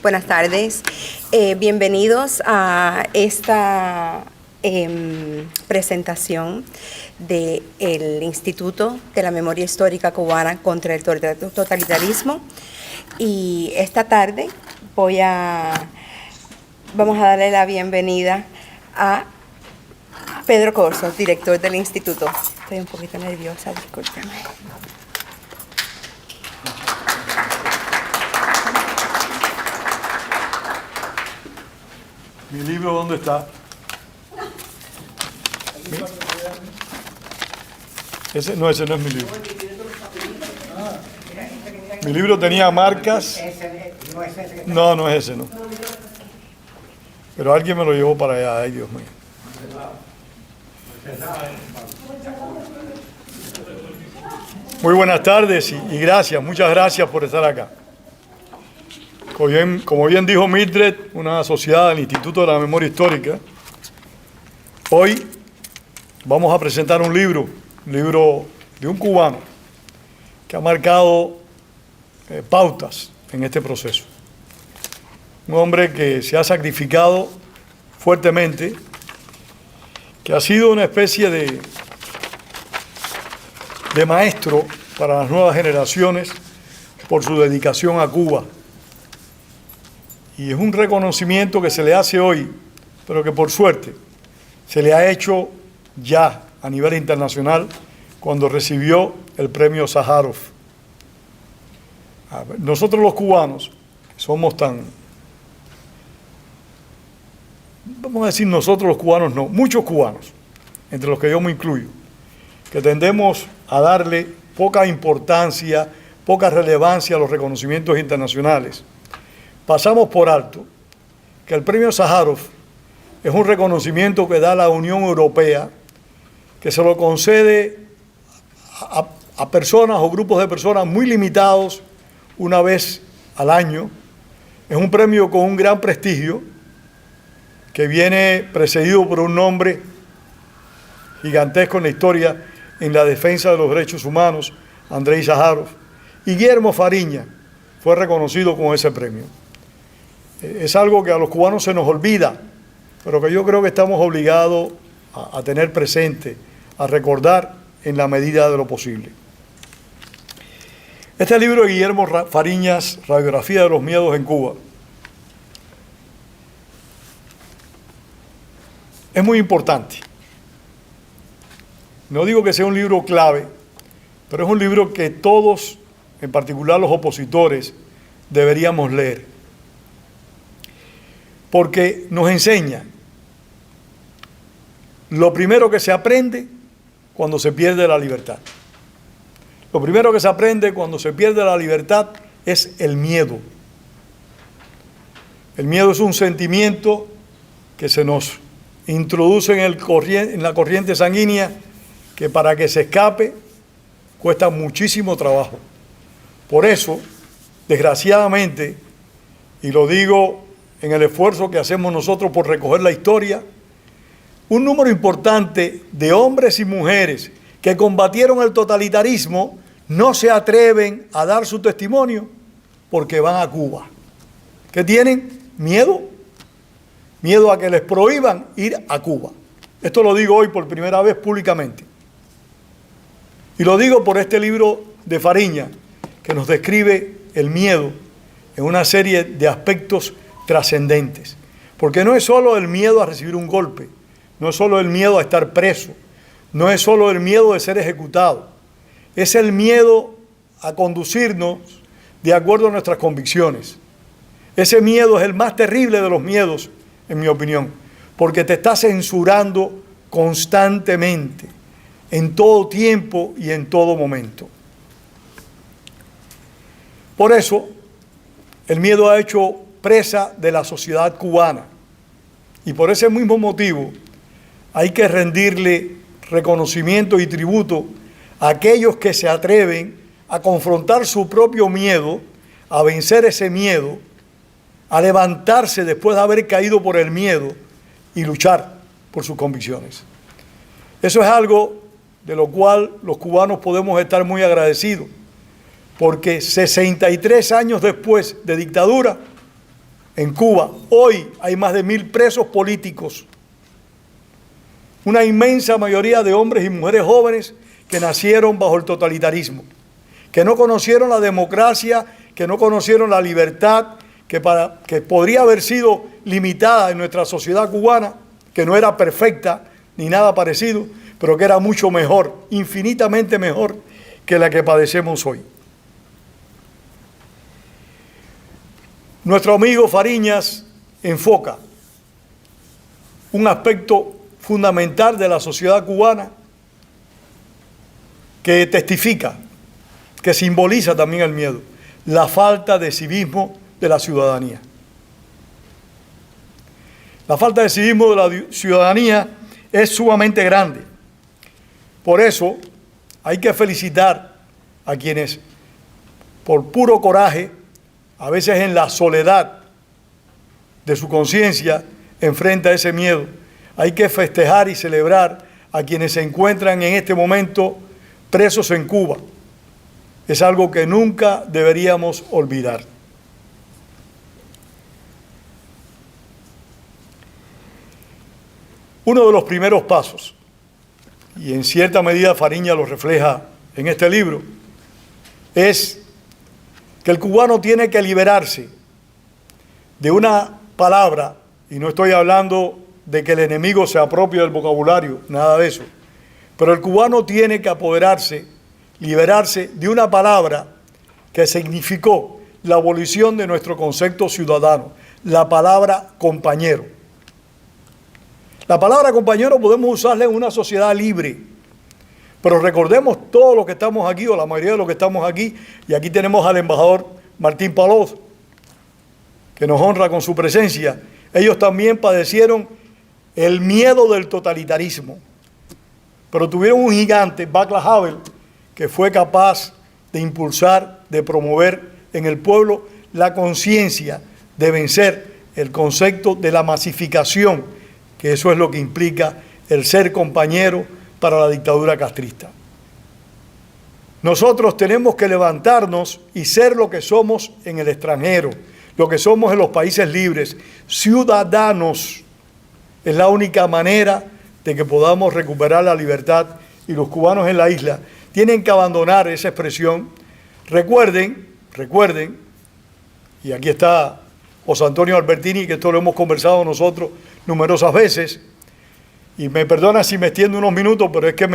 Buenas tardes. Bienvenidos a esta presentación del Instituto de la Memoria Histórica Cubana contra el Totalitarismo. Y esta tarde vamos a darle la bienvenida a Pedro Corzo, director del Instituto. Estoy un poquito nerviosa, discúlpenme. ¿Mi libro dónde está? Ese no es mi libro. Mi libro tenía marcas. No, no es ese, no. Pero alguien me lo llevó para allá, ay Dios mío. Muy buenas tardes y gracias, muchas gracias por estar acá. Como bien dijo Mildred, una asociada del Instituto de la Memoria Histórica, hoy vamos a presentar un libro de un cubano que ha marcado pautas en este proceso. Un hombre que se ha sacrificado fuertemente, que ha sido una especie de maestro para las nuevas generaciones por su dedicación a Cuba. Y es un reconocimiento que se le hace hoy, pero que por suerte se le ha hecho ya a nivel internacional cuando recibió el premio Sájarov. Nosotros los cubanos somos vamos a decir nosotros los cubanos no, muchos cubanos, entre los que yo me incluyo, que tendemos a darle poca importancia, poca relevancia a los reconocimientos internacionales. Pasamos por alto que el premio Sájarov es un reconocimiento que da la Unión Europea, que se lo concede a personas o grupos de personas muy limitados una vez al año. Es un premio con un gran prestigio que viene precedido por un nombre gigantesco en la historia en la defensa de los derechos humanos, Andrei Sájarov. Y Guillermo Fariña fue reconocido con ese premio. Es algo que a los cubanos se nos olvida, pero que yo creo que estamos obligados a tener presente, a recordar en la medida de lo posible. Este libro de Guillermo Fariñas, Radiografía de los Miedos en Cuba, es muy importante. No digo que sea un libro clave, pero es un libro que todos, en particular los opositores, deberíamos leer. Porque nos enseña lo primero que se aprende cuando se pierde la libertad. Lo primero que se aprende cuando se pierde la libertad es el miedo. El miedo es un sentimiento que se nos introduce en la corriente sanguínea, que para que se escape cuesta muchísimo trabajo. Por eso, desgraciadamente, y lo digo en el esfuerzo que hacemos nosotros por recoger la historia, un número importante de hombres y mujeres que combatieron el totalitarismo no se atreven a dar su testimonio porque van a Cuba. ¿Qué tienen? Miedo. Miedo a que les prohíban ir a Cuba. Esto lo digo hoy por primera vez públicamente. Y lo digo por este libro de Fariña, que nos describe el miedo en una serie de aspectos trascendentes. Porque no es solo el miedo a recibir un golpe, no es solo el miedo a estar preso, no es solo el miedo de ser ejecutado, es el miedo a conducirnos de acuerdo a nuestras convicciones. Ese miedo es el más terrible de los miedos, en mi opinión, porque te está censurando constantemente, en todo tiempo y en todo momento. Por eso, el miedo ha hecho presa de la sociedad cubana. Y por ese mismo motivo hay que rendirle reconocimiento y tributo a aquellos que se atreven a confrontar su propio miedo, a vencer ese miedo, a levantarse después de haber caído por el miedo y luchar por sus convicciones. Eso es algo de lo cual los cubanos podemos estar muy agradecidos, porque 63 años después de dictadura, en Cuba. Hoy hay más de 1000 presos políticos. Una inmensa mayoría de hombres y mujeres jóvenes que nacieron bajo el totalitarismo, que no conocieron la democracia, que no conocieron la libertad, que podría haber sido limitada en nuestra sociedad cubana, que no era perfecta ni nada parecido, pero que era mucho mejor, infinitamente mejor que la que padecemos hoy. Nuestro amigo Fariñas enfoca un aspecto fundamental de la sociedad cubana que testifica, que simboliza también el miedo, la falta de civismo de la ciudadanía. La falta de civismo de la ciudadanía es sumamente grande. Por eso hay que felicitar a quienes, por puro coraje, a veces en la soledad de su conciencia, enfrenta ese miedo. Hay que festejar y celebrar a quienes se encuentran en este momento presos en Cuba. Es algo que nunca deberíamos olvidar. Uno de los primeros pasos, y en cierta medida Fariñas lo refleja en este libro, es que el cubano tiene que liberarse de una palabra, y no estoy hablando de que el enemigo se apropie del vocabulario, nada de eso, pero el cubano tiene que apoderarse, liberarse de una palabra que significó la abolición de nuestro concepto ciudadano, la palabra compañero. La palabra compañero podemos usarla en una sociedad libre, pero recordemos todos los que estamos aquí, o la mayoría de los que estamos aquí, y aquí tenemos al embajador Martín Palós, que nos honra con su presencia. Ellos también padecieron el miedo del totalitarismo, pero tuvieron un gigante, Václav Havel, que fue capaz de impulsar, de promover en el pueblo la conciencia de vencer el concepto de la masificación, que eso es lo que implica el ser compañero para la dictadura castrista. Nosotros tenemos que levantarnos y ser lo que somos en el extranjero, lo que somos en los países libres, ciudadanos. Es la única manera de que podamos recuperar la libertad, y los cubanos en la isla tienen que abandonar esa expresión. Recuerden, y aquí está José Antonio Albertini, que esto lo hemos conversado nosotros numerosas veces, y me perdona si me extiendo unos minutos, pero es que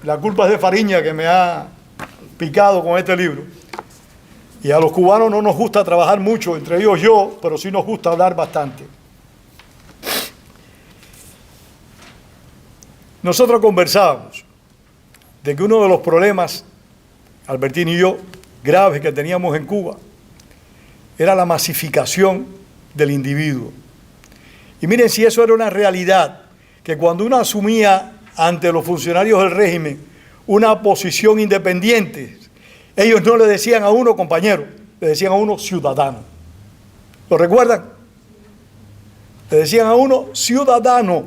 la culpa es de Fariñas, que me ha picado con este libro. Y a los cubanos no nos gusta trabajar mucho, entre ellos yo, pero sí nos gusta hablar bastante. Nosotros conversábamos de que uno de los problemas, Albertini y yo, graves que teníamos en Cuba, era la masificación del individuo. Y miren si eso era una realidad, que cuando uno asumía ante los funcionarios del régimen una posición independiente, ellos no le decían a uno compañero, le decían a uno ciudadano. ¿Lo recuerdan? Le decían a uno ciudadano.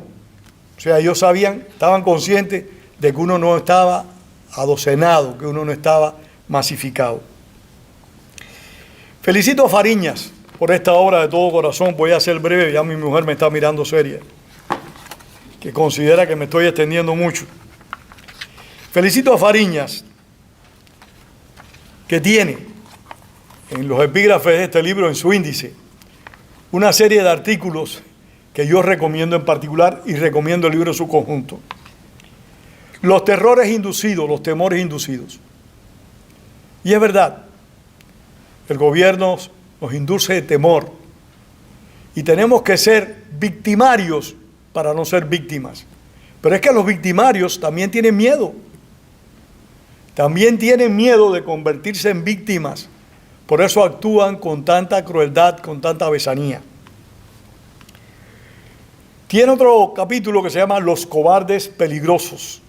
O sea, ellos sabían, estaban conscientes de que uno no estaba adocenado, que uno no estaba masificado. Felicito a Fariñas por esta obra de todo corazón. Voy a ser breve, ya mi mujer me está mirando seria, que considera que me estoy extendiendo mucho. Felicito a Fariñas, que tiene en los epígrafes de este libro, en su índice, una serie de artículos que yo recomiendo en particular, y recomiendo el libro en su conjunto. Los terrores inducidos, los temores inducidos. Y es verdad, el gobierno nos induce de temor, y tenemos que ser victimarios para no ser víctimas. Pero es que los victimarios también tienen miedo. También tienen miedo de convertirse en víctimas. Por eso actúan con tanta crueldad, con tanta besanía. Tiene otro capítulo que se llama Los cobardes peligrosos.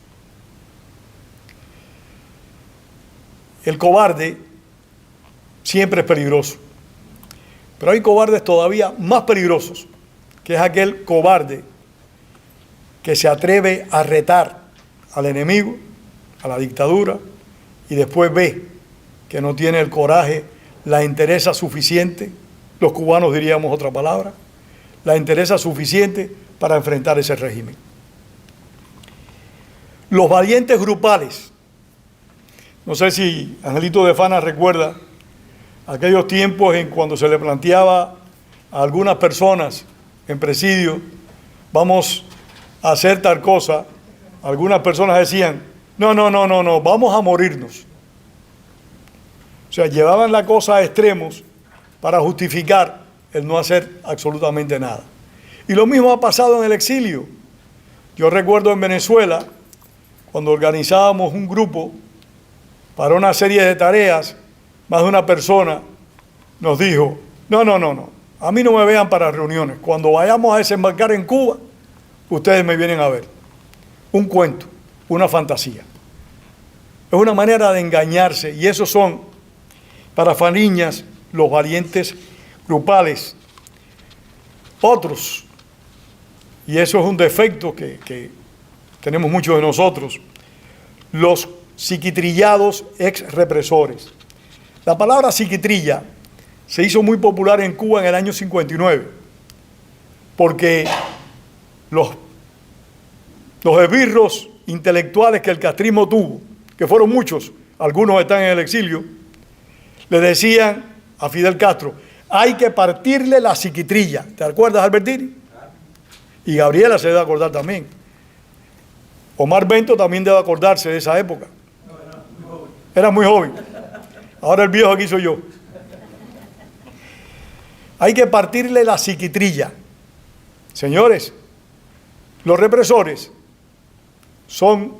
El cobarde siempre es peligroso, pero hay cobardes todavía más peligrosos, que es aquel cobarde que se atreve a retar al enemigo, a la dictadura, y después ve que no tiene el coraje, la entereza suficiente los cubanos diríamos otra palabra, la entereza suficiente para enfrentar ese régimen. Los valientes grupales. No sé si Angelito de Fana recuerda aquellos tiempos en cuando se le planteaba a algunas personas en presidio, vamos a hacer tal cosa, algunas personas decían, no, vamos a morirnos. O sea, llevaban la cosa a extremos para justificar el no hacer absolutamente nada. Y lo mismo ha pasado en el exilio. Yo recuerdo en Venezuela, cuando organizábamos un grupo para una serie de tareas, más de una persona nos dijo, no, a mí no me vean para reuniones. Cuando vayamos a desembarcar en Cuba, ustedes me vienen a ver. Un cuento, una fantasía. Es una manera de engañarse y esos son, para Fariñas, los valientes grupales. Otros, y eso es un defecto que tenemos muchos de nosotros, los psiquitrillados ex-represores. La palabra psiquitrilla se hizo muy popular en Cuba en el año 59, porque los esbirros intelectuales que el castrismo tuvo, que fueron muchos, algunos están en el exilio, le decían a Fidel Castro, hay que partirle la psiquitrilla. ¿Te acuerdas, Albertini? Y Gabriela se debe acordar también. Omar Bento también debe acordarse de esa época. Era muy joven. Ahora el viejo aquí soy yo. Hay que partirle la psiquitrilla. Señores, los represores son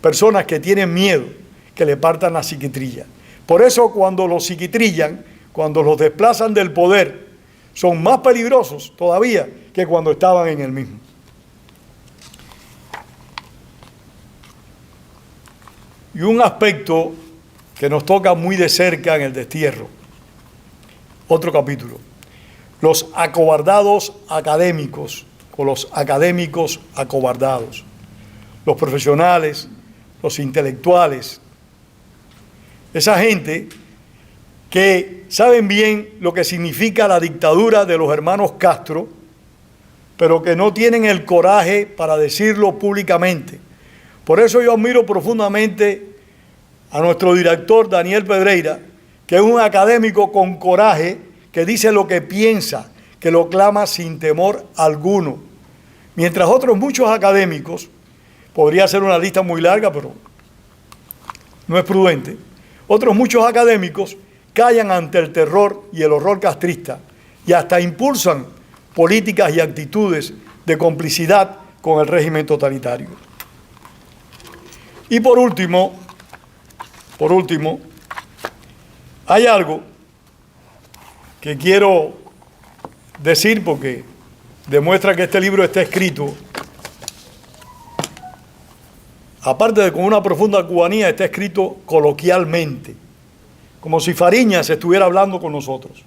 personas que tienen miedo que le partan la psiquitrilla. Por eso cuando los psiquitrillan, cuando los desplazan del poder, son más peligrosos todavía que cuando estaban en el mismo. Y un aspecto que nos toca muy de cerca en el destierro, otro capítulo, los acobardados académicos o los académicos acobardados, los profesionales, los intelectuales, esa gente que saben bien lo que significa la dictadura de los hermanos Castro, pero que no tienen el coraje para decirlo públicamente. Por eso yo admiro profundamente a nuestro director Daniel Pedreira, que es un académico con coraje, que dice lo que piensa, que lo clama sin temor alguno. Mientras otros muchos académicos, podría ser una lista muy larga, pero no es prudente, otros muchos académicos callan ante el terror y el horror castrista y hasta impulsan políticas y actitudes de complicidad con el régimen totalitario. Y por último, hay algo que quiero decir porque demuestra que este libro está escrito, aparte de con una profunda cubanía, está escrito coloquialmente, como si Fariñas estuviera hablando con nosotros.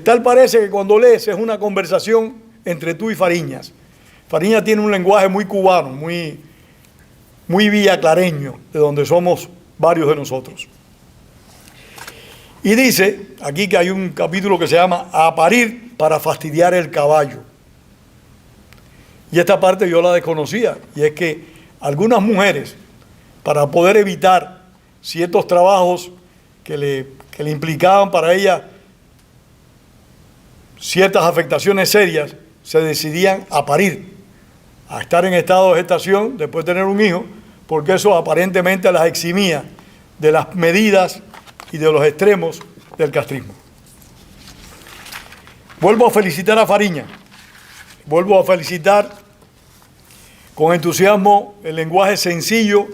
Tal parece que cuando lees es una conversación entre tú y Fariñas. Fariñas tiene un lenguaje muy cubano, muy villaclareño, de donde somos varios de nosotros. Y dice aquí que hay un capítulo que se llama A parir para fastidiar el caballo. Y esta parte yo la desconocía, y es que algunas mujeres, para poder evitar ciertos trabajos que le implicaban para ellas ciertas afectaciones serias, se decidían a parir, a estar en estado de gestación después de tener un hijo, porque eso aparentemente las eximía de las medidas y de los extremos del castrismo. Vuelvo a felicitar a Fariñas, vuelvo a felicitar con entusiasmo el lenguaje sencillo,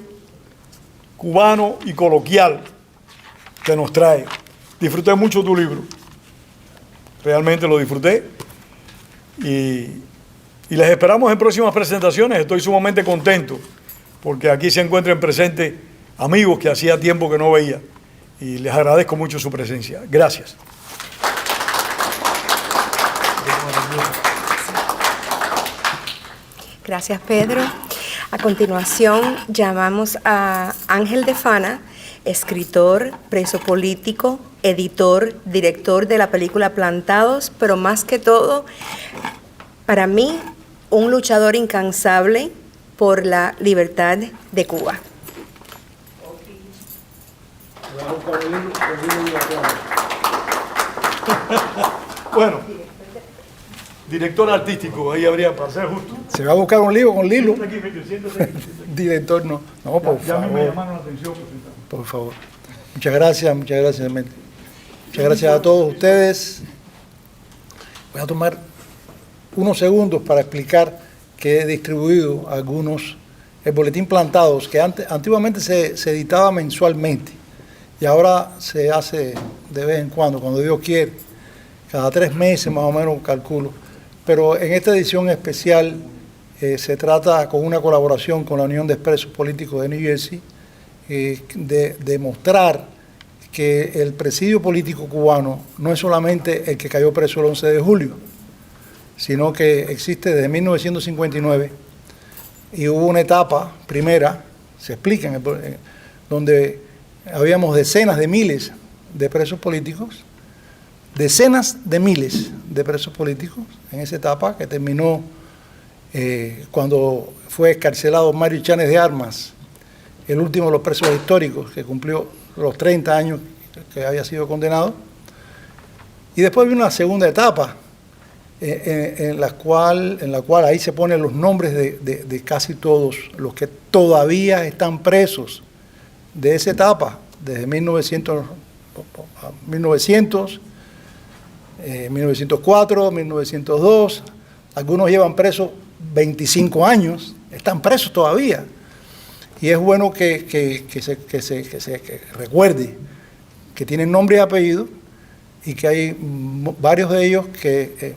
cubano y coloquial que nos trae. Disfruté mucho tu libro, realmente lo disfruté y les esperamos en próximas presentaciones. Estoy sumamente contento porque aquí se encuentran presentes amigos que hacía tiempo que no veía y les agradezco mucho su presencia. Gracias. Gracias, Pedro. A continuación, llamamos a Ángel de Fana, escritor, preso político, editor, director de la película Plantados, pero más que todo, para mí, un luchador incansable por la libertad de Cuba. Bueno, director artístico, ahí habría para ser justo. Se va a buscar un libro con Lilo. Siéntate aquí, Víctor, siéntate. Director, no. No, por Ya a mí me favor. llamaron la atención. Pues, Por favor. Muchas gracias, Demetrio. Muchas gracias a todos ustedes. Voy a tomar unos segundos para explicar que he distribuido algunos, el boletín Plantados, que antiguamente se editaba mensualmente y ahora se hace de vez en cuando Dios quiere, cada 3 meses más o menos calculo. Pero en esta edición especial se trata con una colaboración con la Unión de Expresos Políticos de New Jersey, de mostrar que el presidio político cubano no es solamente el que cayó preso el 11 de julio, sino que existe desde 1959 y hubo una etapa primera, se explica, donde habíamos decenas de miles de presos políticos, decenas de miles de presos políticos en esa etapa que terminó cuando fue excarcelado Mario Chanes de Armas, el último de los presos históricos, que cumplió los 30 años que había sido condenado. Y después vino una segunda etapa, en la cual ahí se ponen los nombres de casi todos los que todavía están presos de esa etapa, desde 1900, 1904, 1902. Algunos llevan presos 25 años, están presos todavía. Y es bueno que se recuerde que tienen nombre y apellido y que hay varios de ellos que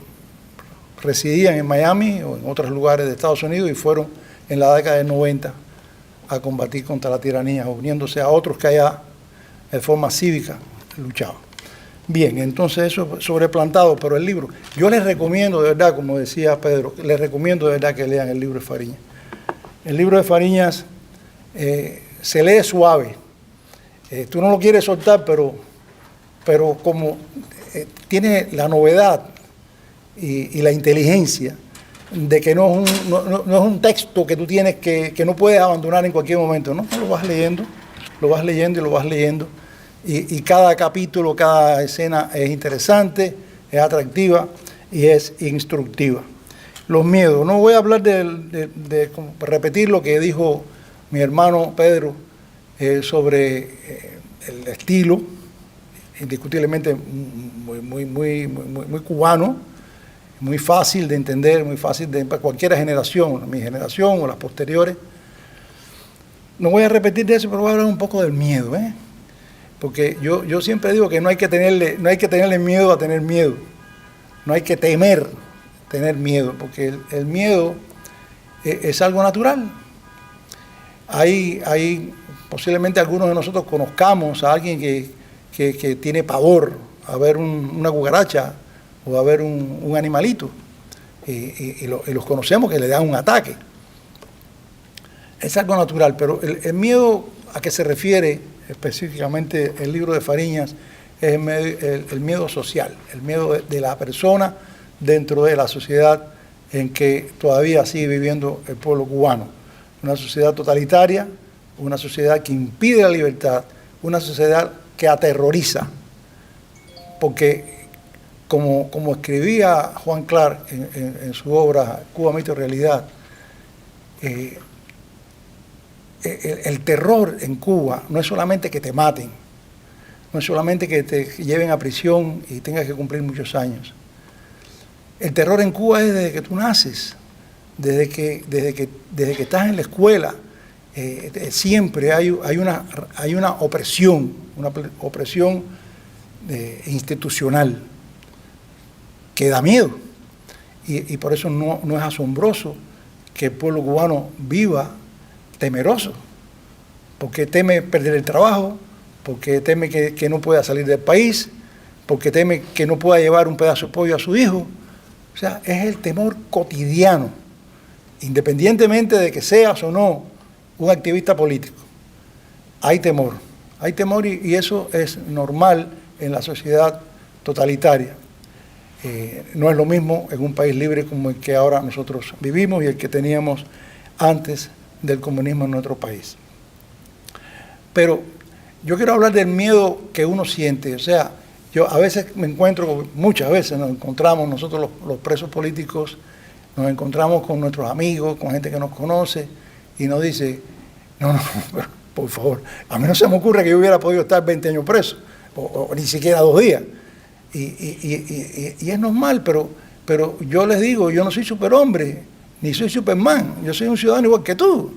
residían en Miami o en otros lugares de Estados Unidos y fueron en la década del 90 a combatir contra la tiranía, uniéndose a otros que allá de forma cívica luchaban. Bien, entonces eso sobre Plantado, pero el libro, yo les recomiendo de verdad, como decía Pedro, les recomiendo de verdad que lean el libro de Fariñas. El libro de Fariñas se lee suave, tú no lo quieres soltar, pero como tiene la novedad y la inteligencia de que no es un texto que tú tienes que no puedes abandonar en cualquier momento, ¿no? Lo vas leyendo y lo vas leyendo, y cada capítulo, cada escena es interesante, es atractiva y es instructiva. Los miedos, no voy a hablar de repetir lo que dijo mi hermano Pedro sobre el estilo, indiscutiblemente muy cubano, muy fácil de entender, muy fácil de cualquier generación, mi generación o las posteriores. No voy a repetir de eso, pero voy a hablar un poco del miedo, porque yo siempre digo que no hay que tenerle miedo a tener miedo, no hay que temer tener miedo, porque el miedo es algo natural. Hay posiblemente algunos de nosotros conozcamos a alguien que tiene pavor a ver una cucaracha o a ver un animalito, y los conocemos que le dan un ataque. Es algo natural, pero el miedo a que se refiere específicamente el libro de Fariñas es el miedo social, el miedo de la persona dentro de la sociedad en que todavía sigue viviendo el pueblo cubano. Una sociedad totalitaria, una sociedad que impide la libertad, una sociedad que aterroriza, porque como escribía Juan Clark en su obra Cuba, mito y realidad, el terror en Cuba no es solamente que te maten, no es solamente que te lleven a prisión y tengas que cumplir muchos años. El terror en Cuba es desde que tú naces, desde que estás en la escuela. Siempre hay una opresión institucional que da miedo. Y por eso no es asombroso que el pueblo cubano viva temeroso, porque teme perder el trabajo, porque teme que no pueda salir del país, porque teme que no pueda llevar un pedazo de pollo a su hijo. O sea, es el temor cotidiano, independientemente de que seas o no un activista político. Hay temor, Hay temor y eso es normal en la sociedad totalitaria. No es lo mismo en un país libre como el que ahora nosotros vivimos y el que teníamos antes del comunismo en nuestro país. Pero yo quiero hablar del miedo que uno siente. O sea, yo a veces me encuentro, muchas veces nos encontramos nosotros los presos políticos, nos encontramos con nuestros amigos, con gente que nos conoce y nos dice, no, por favor, a mí no se me ocurre que yo hubiera podido estar 20 años preso, o ni siquiera 2 días. Y es normal, pero yo les digo, yo no soy superhombre, ni soy Superman, yo soy un ciudadano igual que tú.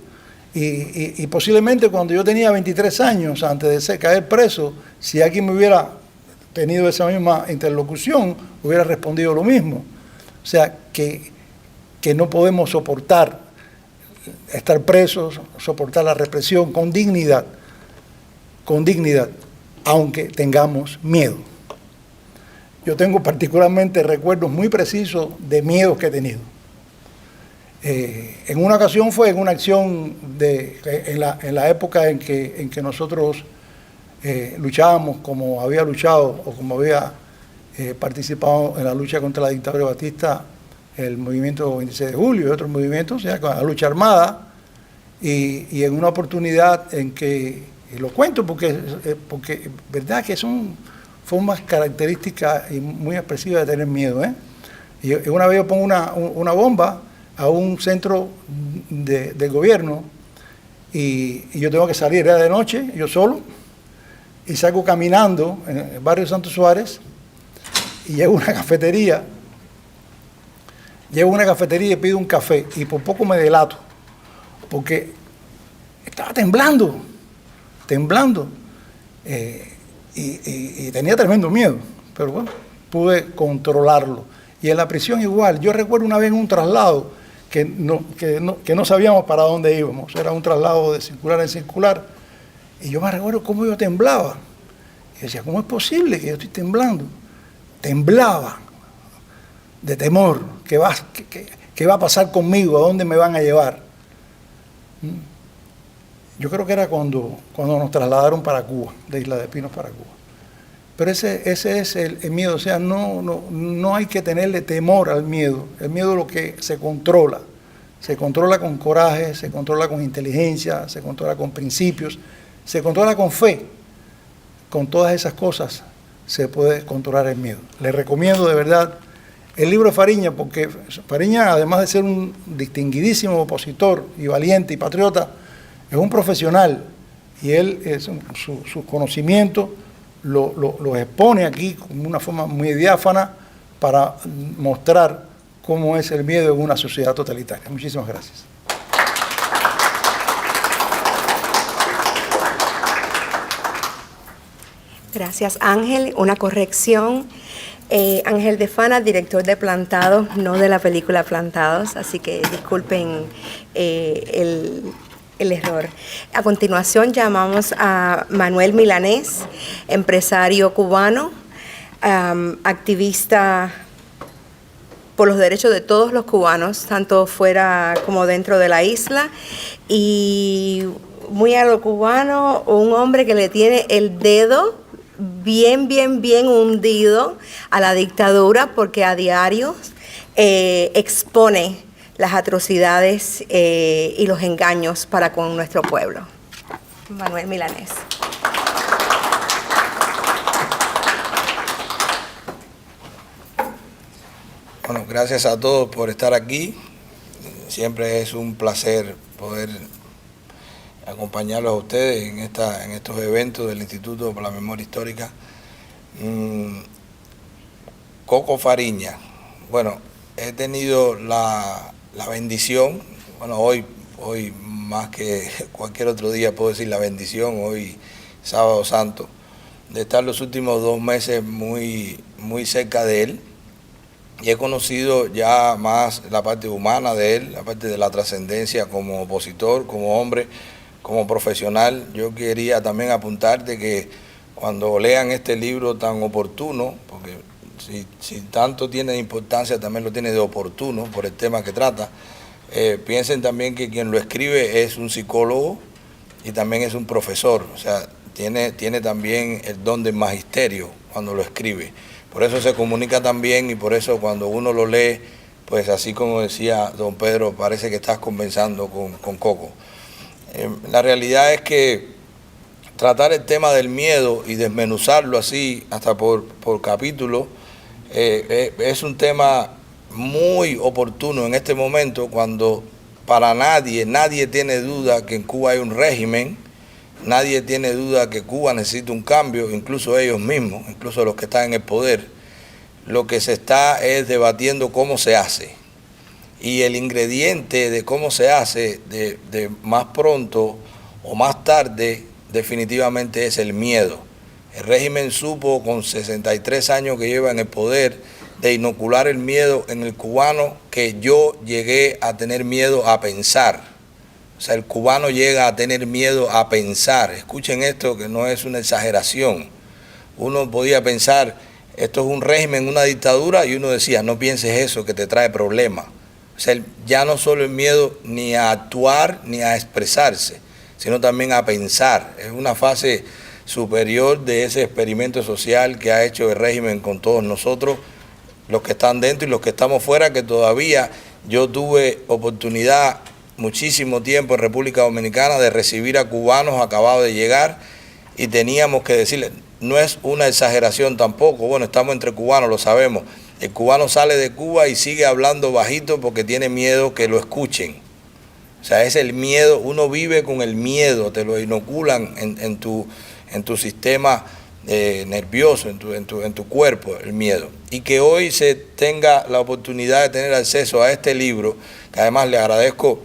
Y posiblemente cuando yo tenía 23 años, antes de caer preso, si alguien me hubiera tenido esa misma interlocución, hubiera respondido lo mismo. O sea, que no podemos soportar estar presos, soportar la represión con dignidad, aunque tengamos miedo. Yo tengo particularmente recuerdos muy precisos de miedos que he tenido. En una ocasión fue en una acción en la época en que nosotros luchábamos como había luchado o como había participado en la lucha contra la dictadura de Batista, el movimiento 26 de julio y otros movimientos, o sea, con la lucha armada, y en una oportunidad en que, y lo cuento porque verdad que son formas características y muy expresivas de tener miedo. Y una vez yo pongo una bomba a un centro del gobierno y yo tengo que salir, era de noche, yo solo, y salgo caminando en el barrio Santo Suárez y llego a una cafetería y pido un café y por poco me delato porque estaba temblando y tenía tremendo miedo, pero bueno, pude controlarlo. Y en la prisión igual. Yo recuerdo una vez en un traslado que no sabíamos para dónde íbamos, era un traslado de circular en circular, y yo me recuerdo cómo yo temblaba. Y decía, ¿cómo es posible que yo estoy temblando? Temblaba de temor, ¿qué va a pasar conmigo? ¿A dónde me van a llevar? Yo creo que era cuando nos trasladaron para Cuba, de Isla de Pinos para Cuba. Pero ese es el miedo, o sea, no hay que tenerle temor al miedo. El miedo es lo que se controla con coraje, se controla con inteligencia, se controla con principios, se controla con fe. Con todas esas cosas se puede controlar el miedo. Les recomiendo de verdad el libro de Fariña, porque Fariña, además de ser un distinguidísimo opositor y valiente y patriota, es un profesional y él, su conocimiento lo expone aquí con una forma muy diáfana para mostrar cómo es el miedo en una sociedad totalitaria. Muchísimas gracias. Gracias, Ángel. Una corrección. Ángel de Fana, director de Plantados, no de la película Plantados, así que disculpen el error. A continuación llamamos a Manuel Milanés, empresario cubano, activista por los derechos de todos los cubanos, tanto fuera como dentro de la isla, y muy a lo cubano, un hombre que le tiene el dedo bien hundido a la dictadura, porque a diario expone las atrocidades y los engaños para con nuestro pueblo. Manuel Milanés. Bueno, gracias a todos por estar aquí. Siempre es un placer poder acompañarlos a ustedes en estos eventos del Instituto para la Memoria Histórica. Coco Fariña. Bueno, he tenido la bendición, bueno, hoy más que cualquier otro día puedo decir la bendición, hoy Sábado Santo, de estar los últimos 2 meses muy cerca de él, y he conocido ya más la parte humana de él, la parte de la trascendencia como opositor, como hombre, como profesional. Yo quería también apuntarte que cuando lean este libro tan oportuno, porque si tanto tiene de importancia, también lo tiene de oportuno por el tema que trata, piensen también que quien lo escribe es un psicólogo y también es un profesor. O sea, tiene también el don del magisterio cuando lo escribe. Por eso se comunica tan bien y por eso cuando uno lo lee, pues así como decía don Pedro, parece que estás conversando con Coco. La realidad es que tratar el tema del miedo y desmenuzarlo así hasta por capítulo es un tema muy oportuno en este momento cuando para nadie tiene duda que en Cuba hay un régimen, nadie tiene duda que Cuba necesita un cambio, incluso ellos mismos, incluso los que están en el poder. Lo que se está es debatiendo cómo se hace. Y el ingrediente de cómo se hace de más pronto o más tarde definitivamente es el miedo. El régimen supo con 63 años que lleva en el poder de inocular el miedo en el cubano que yo llegué a tener miedo a pensar. O sea, el cubano llega a tener miedo a pensar. Escuchen esto que no es una exageración. Uno podía pensar, esto es un régimen, una dictadura, y uno decía, no pienses eso que te trae problemas. O sea, ya no solo el miedo ni a actuar ni a expresarse, sino también a pensar. Es una fase superior de ese experimento social que ha hecho el régimen con todos nosotros, los que están dentro y los que estamos fuera, que todavía yo tuve oportunidad muchísimo tiempo en República Dominicana de recibir a cubanos acabados de llegar y teníamos que decirles, no es una exageración tampoco, bueno, estamos entre cubanos, lo sabemos. El cubano sale de Cuba y sigue hablando bajito porque tiene miedo que lo escuchen. O sea, es el miedo, uno vive con el miedo, te lo inoculan en tu sistema nervioso, en tu cuerpo, el miedo. Y que hoy se tenga la oportunidad de tener acceso a este libro, que además le agradezco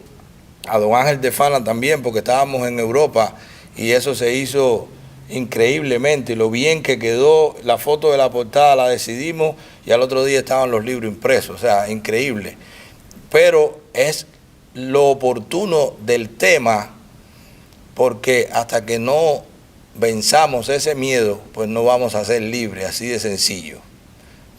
a don Ángel de Fana también, porque estábamos en Europa y eso se hizo increíblemente, lo bien que quedó, la foto de la portada la decidimos y al otro día estaban los libros impresos, o sea, increíble. Pero es lo oportuno del tema, porque hasta que no venzamos ese miedo, pues no vamos a ser libres, así de sencillo.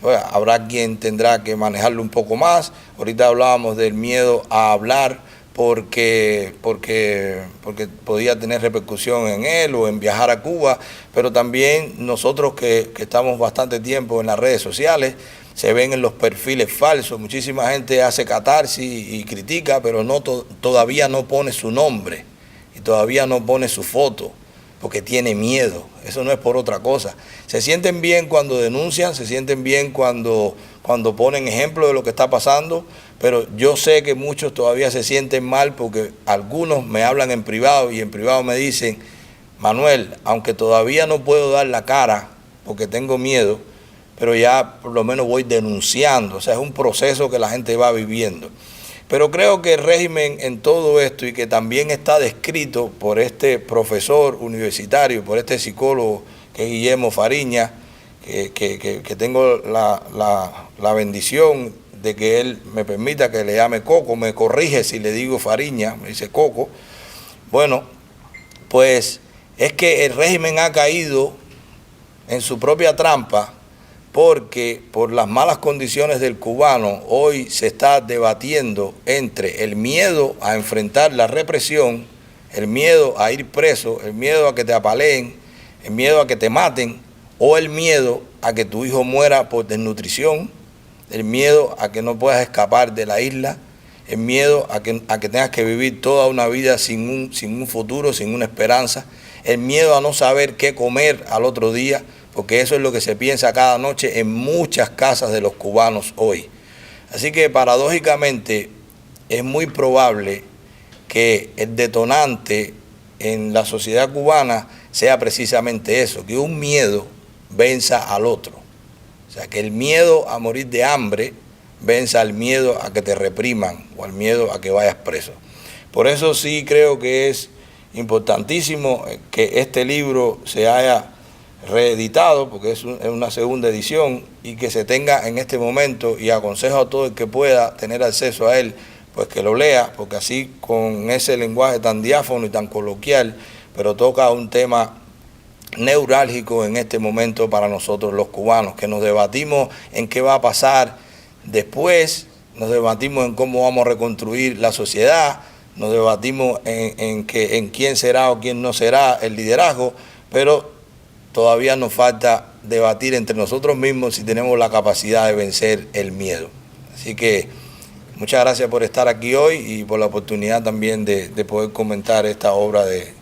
Pues habrá quien tendrá que manejarlo un poco más. Ahorita hablábamos del miedo a hablar porque podía tener repercusión en él o en viajar a Cuba, pero también nosotros que estamos bastante tiempo en las redes sociales, se ven en los perfiles falsos, muchísima gente hace catarsis y critica, pero todavía no pone su nombre y todavía no pone su foto, porque tiene miedo, eso no es por otra cosa. Se sienten bien cuando denuncian, se sienten bien cuando ponen ejemplo de lo que está pasando, pero yo sé que muchos todavía se sienten mal porque algunos me hablan en privado y en privado me dicen, Manuel, aunque todavía no puedo dar la cara porque tengo miedo, pero ya por lo menos voy denunciando, o sea, es un proceso que la gente va viviendo. Pero creo que el régimen en todo esto, y que también está descrito por este profesor universitario, por este psicólogo que es Guillermo Fariña, que tengo la bendición de que él me permita que le llame Coco, me corrige si le digo Fariña, me dice Coco. Bueno, pues es que el régimen ha caído en su propia trampa, porque por las malas condiciones del cubano hoy se está debatiendo entre el miedo a enfrentar la represión, el miedo a ir preso, el miedo a que te apaleen, el miedo a que te maten, o el miedo a que tu hijo muera por desnutrición, el miedo a que no puedas escapar de la isla, el miedo a que tengas que vivir toda una vida sin un futuro, sin una esperanza, el miedo a no saber qué comer al otro día, porque eso es lo que se piensa cada noche en muchas casas de los cubanos hoy. Así que paradójicamente es muy probable que el detonante en la sociedad cubana sea precisamente eso, que un miedo venza al otro. O sea, que el miedo a morir de hambre venza al miedo a que te repriman o al miedo a que vayas preso. Por eso sí creo que es importantísimo que este libro se haya reeditado, porque es una segunda edición, y que se tenga en este momento, y aconsejo a todo el que pueda tener acceso a él, pues que lo lea, porque así con ese lenguaje tan diáfano y tan coloquial, pero toca un tema neurálgico en este momento para nosotros los cubanos, que nos debatimos en qué va a pasar después, nos debatimos en cómo vamos a reconstruir la sociedad, nos debatimos en quién será o quién no será el liderazgo, pero todavía nos falta debatir entre nosotros mismos si tenemos la capacidad de vencer el miedo. Así que muchas gracias por estar aquí hoy y por la oportunidad también de poder comentar esta obra de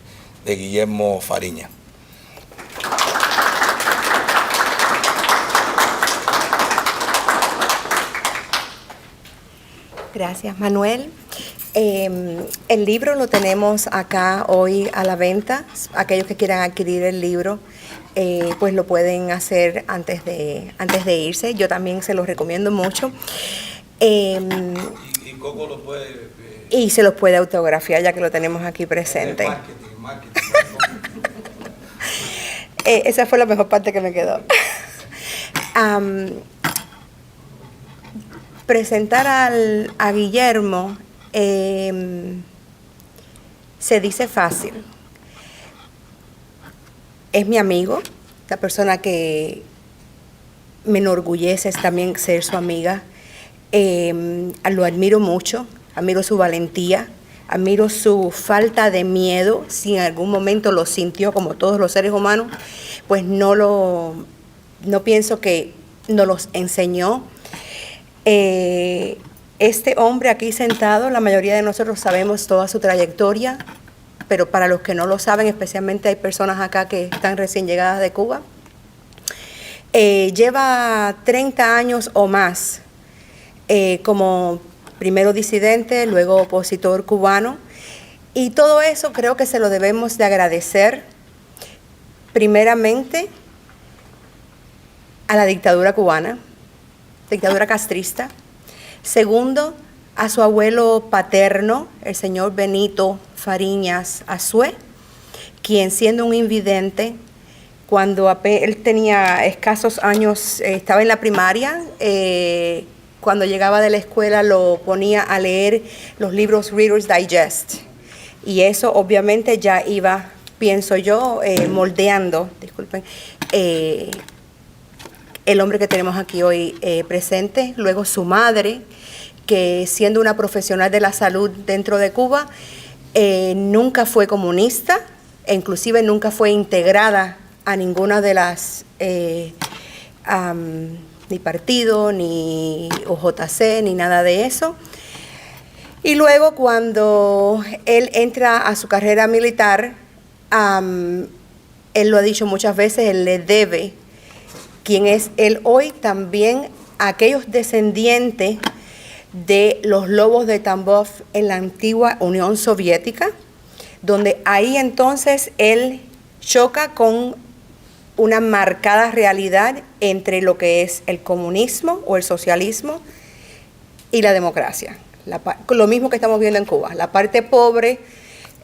Guillermo Fariña. Gracias, Manuel. El libro lo tenemos acá hoy a la venta. Aquellos que quieran adquirir el libro, pues lo pueden hacer antes de irse. Yo también se los recomiendo mucho. Y Coco lo puede... Y se los puede autografiar, ya que lo tenemos aquí presente. Marketing. Esa fue la mejor parte que me quedó. Presentar a Guillermo se dice fácil. Es mi amigo, la persona que me enorgullece es también ser su amiga. Lo admiro mucho, admiro su valentía, admiro su falta de miedo. Si en algún momento lo sintió, como todos los seres humanos, pues no pienso que nos los enseñó. Este hombre aquí sentado, la mayoría de nosotros sabemos toda su trayectoria, pero para los que no lo saben, especialmente hay personas acá que están recién llegadas de Cuba, lleva 30 años o más como primero disidente, luego opositor cubano, y todo eso creo que se lo debemos de agradecer primeramente a la dictadura cubana, dictadura castrista. Segundo, a su abuelo paterno, el señor Benito Fariñas Azué, quien siendo un invidente, cuando él tenía escasos años, estaba en la primaria, cuando llegaba de la escuela lo ponía a leer los libros Reader's Digest. Y eso obviamente ya iba, pienso yo, moldeando, disculpen, el hombre que tenemos aquí hoy presente. Luego su madre, que siendo una profesional de la salud dentro de Cuba, nunca fue comunista, e inclusive nunca fue integrada a ninguna de las, ni partido, ni UJC, ni nada de eso. Y luego cuando él entra a su carrera militar, él lo ha dicho muchas veces, él le debe quién es él hoy también a aquellos descendientes de los lobos de Tambov en la antigua Unión Soviética, donde ahí entonces él choca con una marcada realidad entre lo que es el comunismo o el socialismo y la democracia. Lo mismo que estamos viendo en Cuba, la parte pobre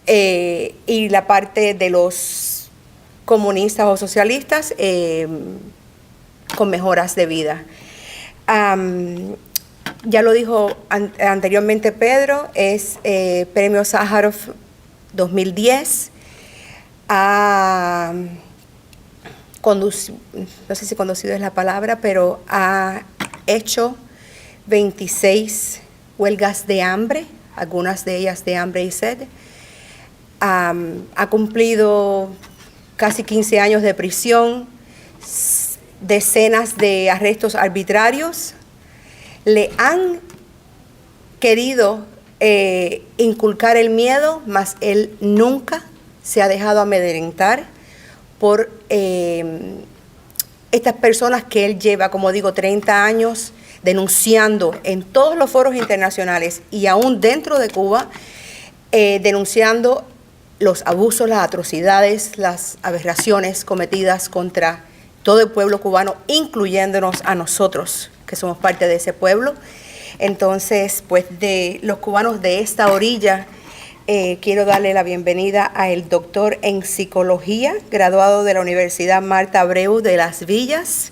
y la parte de los comunistas o socialistas con mejoras de vida. Ya lo dijo anteriormente Pedro, es Premio Sájarov 2010. No sé si conducido es la palabra, pero ha hecho 26 huelgas de hambre, algunas de ellas de hambre y sed. Ha cumplido casi 15 años de prisión, decenas de arrestos arbitrarios. Le han querido inculcar el miedo, mas él nunca se ha dejado amedrentar por estas personas que él lleva, como digo, 30 años denunciando en todos los foros internacionales y aún dentro de Cuba, denunciando los abusos, las atrocidades, las aberraciones cometidas contra todo el pueblo cubano, incluyéndonos a nosotros, que somos parte de ese pueblo. Entonces, pues de los cubanos de esta orilla, quiero darle la bienvenida al doctor en psicología, graduado de la Universidad Marta Abreu de Las Villas,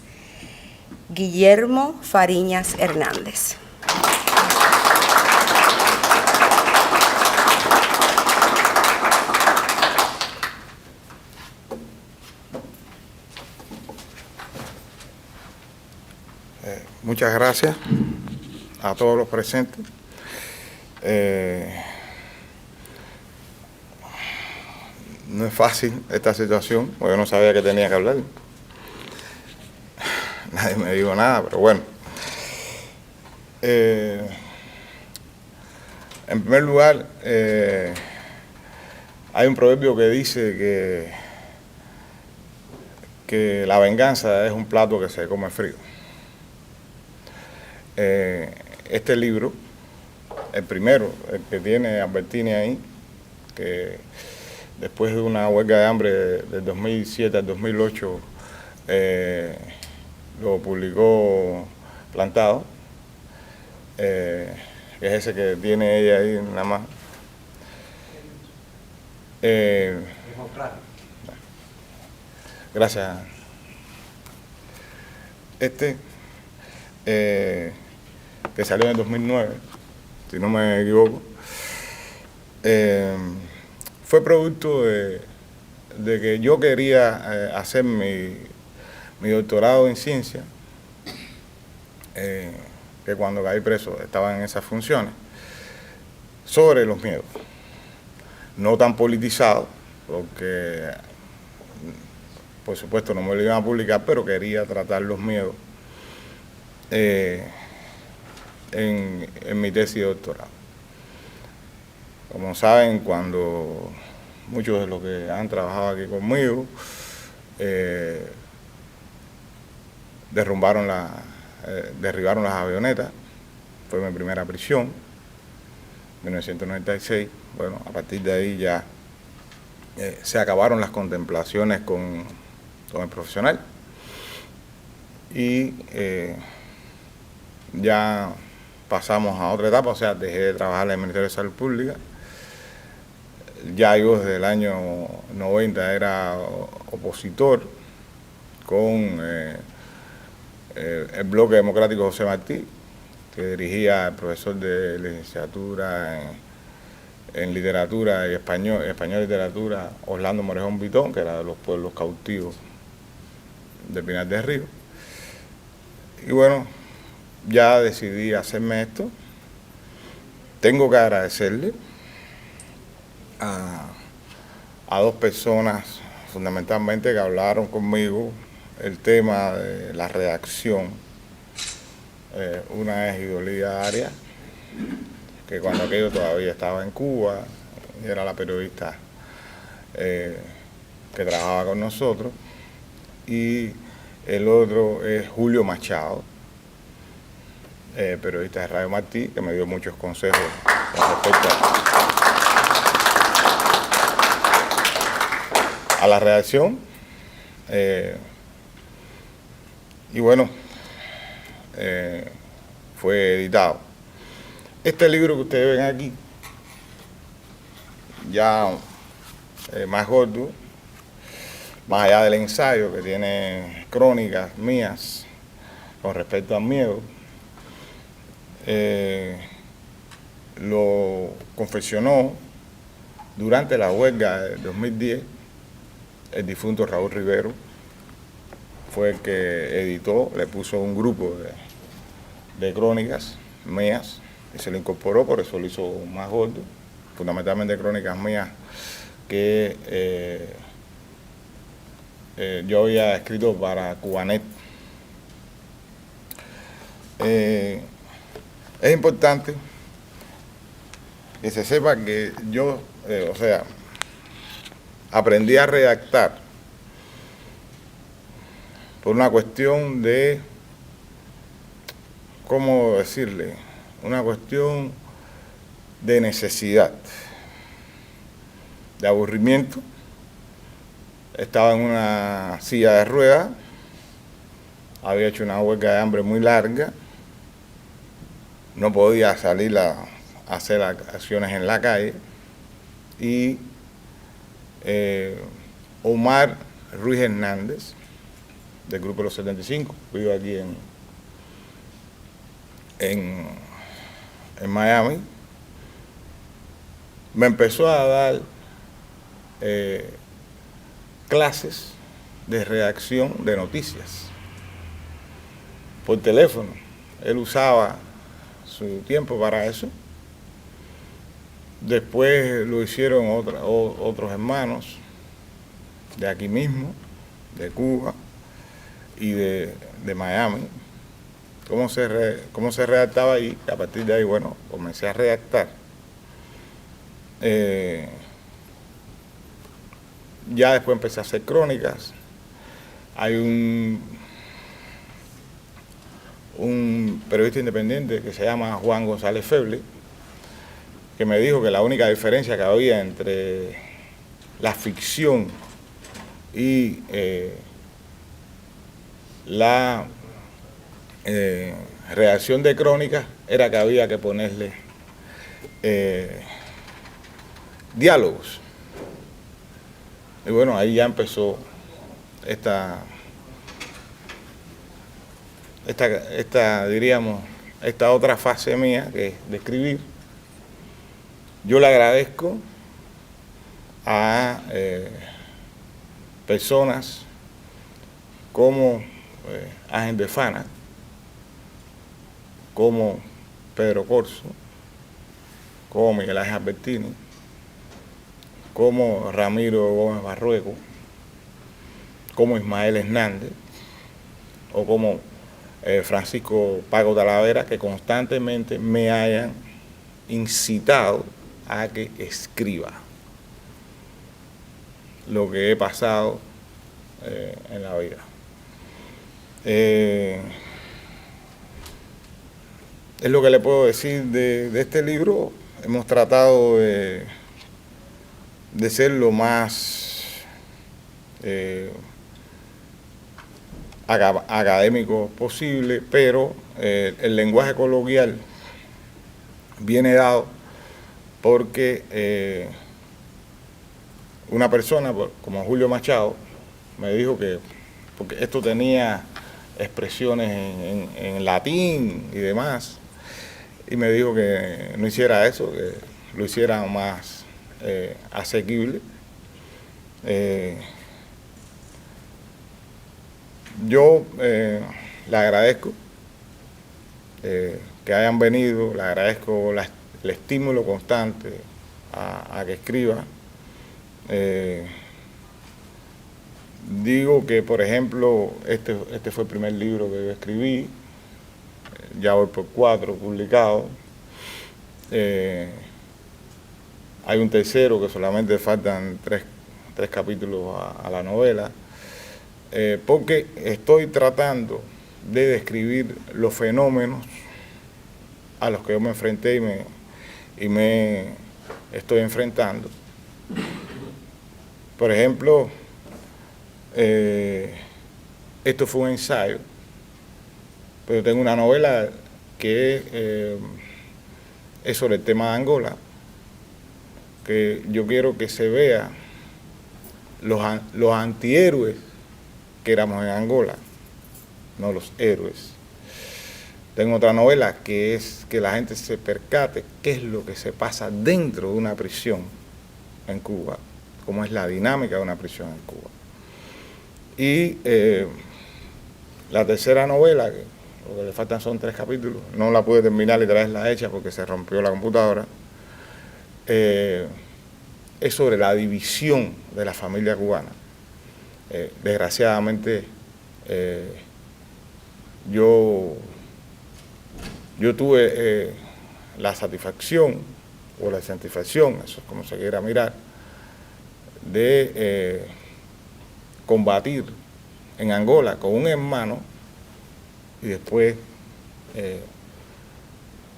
Guillermo Fariñas Hernández. Muchas gracias a todos los presentes. no es fácil esta situación, porque yo no sabía que tenía que hablar. Nadie me dijo nada, pero bueno. En primer lugar, hay un proverbio que dice que la venganza es un plato que se come frío. Este libro, el primero, el que tiene Albertini ahí, que después de una huelga de hambre del 2007 al 2008 lo publicó Plantado, es ese que tiene ella ahí nada más. Gracias. Este, que salió en el 2009, si no me equivoco, fue producto de que yo quería hacer mi doctorado en ciencia, que cuando caí preso estaba en esas funciones, sobre los miedos. No tan politizado, porque por supuesto no me lo iban a publicar, pero quería tratar los miedos en mi tesis de doctorado. Como saben, cuando muchos de los que han trabajado aquí conmigo derribaron las avionetas, fue mi primera prisión, 1996, bueno, a partir de ahí ya se acabaron las contemplaciones con el profesional y ya pasamos a otra etapa, o sea, dejé de trabajar en el Ministerio de Salud Pública. Ya yo desde el año 90 era opositor con el Bloque Democrático José Martí, que dirigía el profesor de licenciatura en literatura y español y literatura, Orlando Morejón Vitón, que era de los pueblos cautivos de Pinar del Río. Y bueno, ya decidí hacerme esto. Tengo que agradecerle a dos personas fundamentalmente que hablaron conmigo el tema de la redacción. Una es Idolía Arias, que cuando aquello todavía estaba en Cuba, era la periodista que trabajaba con nosotros, y el otro es Julio Machado, periodista de Radio Martí, que me dio muchos consejos con respecto a la redacción. Y bueno, fue editado. Este libro que ustedes ven aquí, ya más gordo, más allá del ensayo, que tiene crónicas mías con respecto al miedo, lo confeccionó durante la huelga de 2010 el difunto Raúl Rivero. Fue el que editó, le puso un grupo de crónicas mías y se lo incorporó, por eso lo hizo más gordo, fundamentalmente crónicas mías que yo había escrito para Cubanet. Es importante que se sepa que yo, aprendí a redactar por una cuestión de, ¿cómo decirle? Una cuestión de necesidad, de aburrimiento. Estaba en una silla de ruedas, había hecho una huelga de hambre muy larga, no podía salir a hacer acciones en la calle, y Omar Ruiz Hernández, del Grupo Los 75, vivo aquí en Miami, me empezó a dar clases de redacción de noticias por teléfono. Él usaba su tiempo para eso. Después lo hicieron otros hermanos, de aquí mismo, de Cuba y de Miami, cómo se redactaba ahí, y a partir de ahí, bueno, comencé a redactar. Ya después empecé a hacer crónicas. Hay un periodista independiente que se llama Juan González Feble, que me dijo que la única diferencia que había entre la ficción y la redacción de crónicas era que había que ponerle diálogos. Y bueno, ahí ya empezó diríamos, esta otra fase mía, que es de escribir. Yo le agradezco a personas como Ángel de Fana, como Pedro Corso, como Miguel Ángel Albertini, como Ramiro Gómez Barrueco, como Ismael Hernández, o como Francisco Paco Talavera, que constantemente me hayan incitado a que escriba lo que he pasado en la vida. Es lo que le puedo decir de este libro. Hemos tratado de ser lo más académico posible, pero el lenguaje coloquial viene dado porque una persona como Julio Machado me dijo que, porque esto tenía expresiones en latín y demás, y me dijo que no hiciera eso, que lo hiciera más asequible. Yo le agradezco que hayan venido, le agradezco el estímulo constante a que escriba. Digo que, por ejemplo, este fue el primer libro que yo escribí, ya voy por 4 publicados. Hay un tercero que solamente faltan 3 capítulos a la novela, porque estoy tratando de describir los fenómenos a los que yo me enfrenté y me estoy enfrentando. Por ejemplo, esto fue un ensayo, pero tengo una novela que es sobre el tema de Angola, que yo quiero que se vea los antihéroes que éramos en Angola, no los héroes. Tengo otra novela que es que la gente se percate qué es lo que se pasa dentro de una prisión en Cuba, cómo es la dinámica de una prisión en Cuba. Y la tercera novela, que lo que le faltan son 3 capítulos, no la pude terminar y traerla hecha porque se rompió la computadora, es sobre la división de la familia cubana. Desgraciadamente, yo tuve la satisfacción, o la satisfacción, eso es como se quiera mirar, de combatir en Angola con un hermano, y después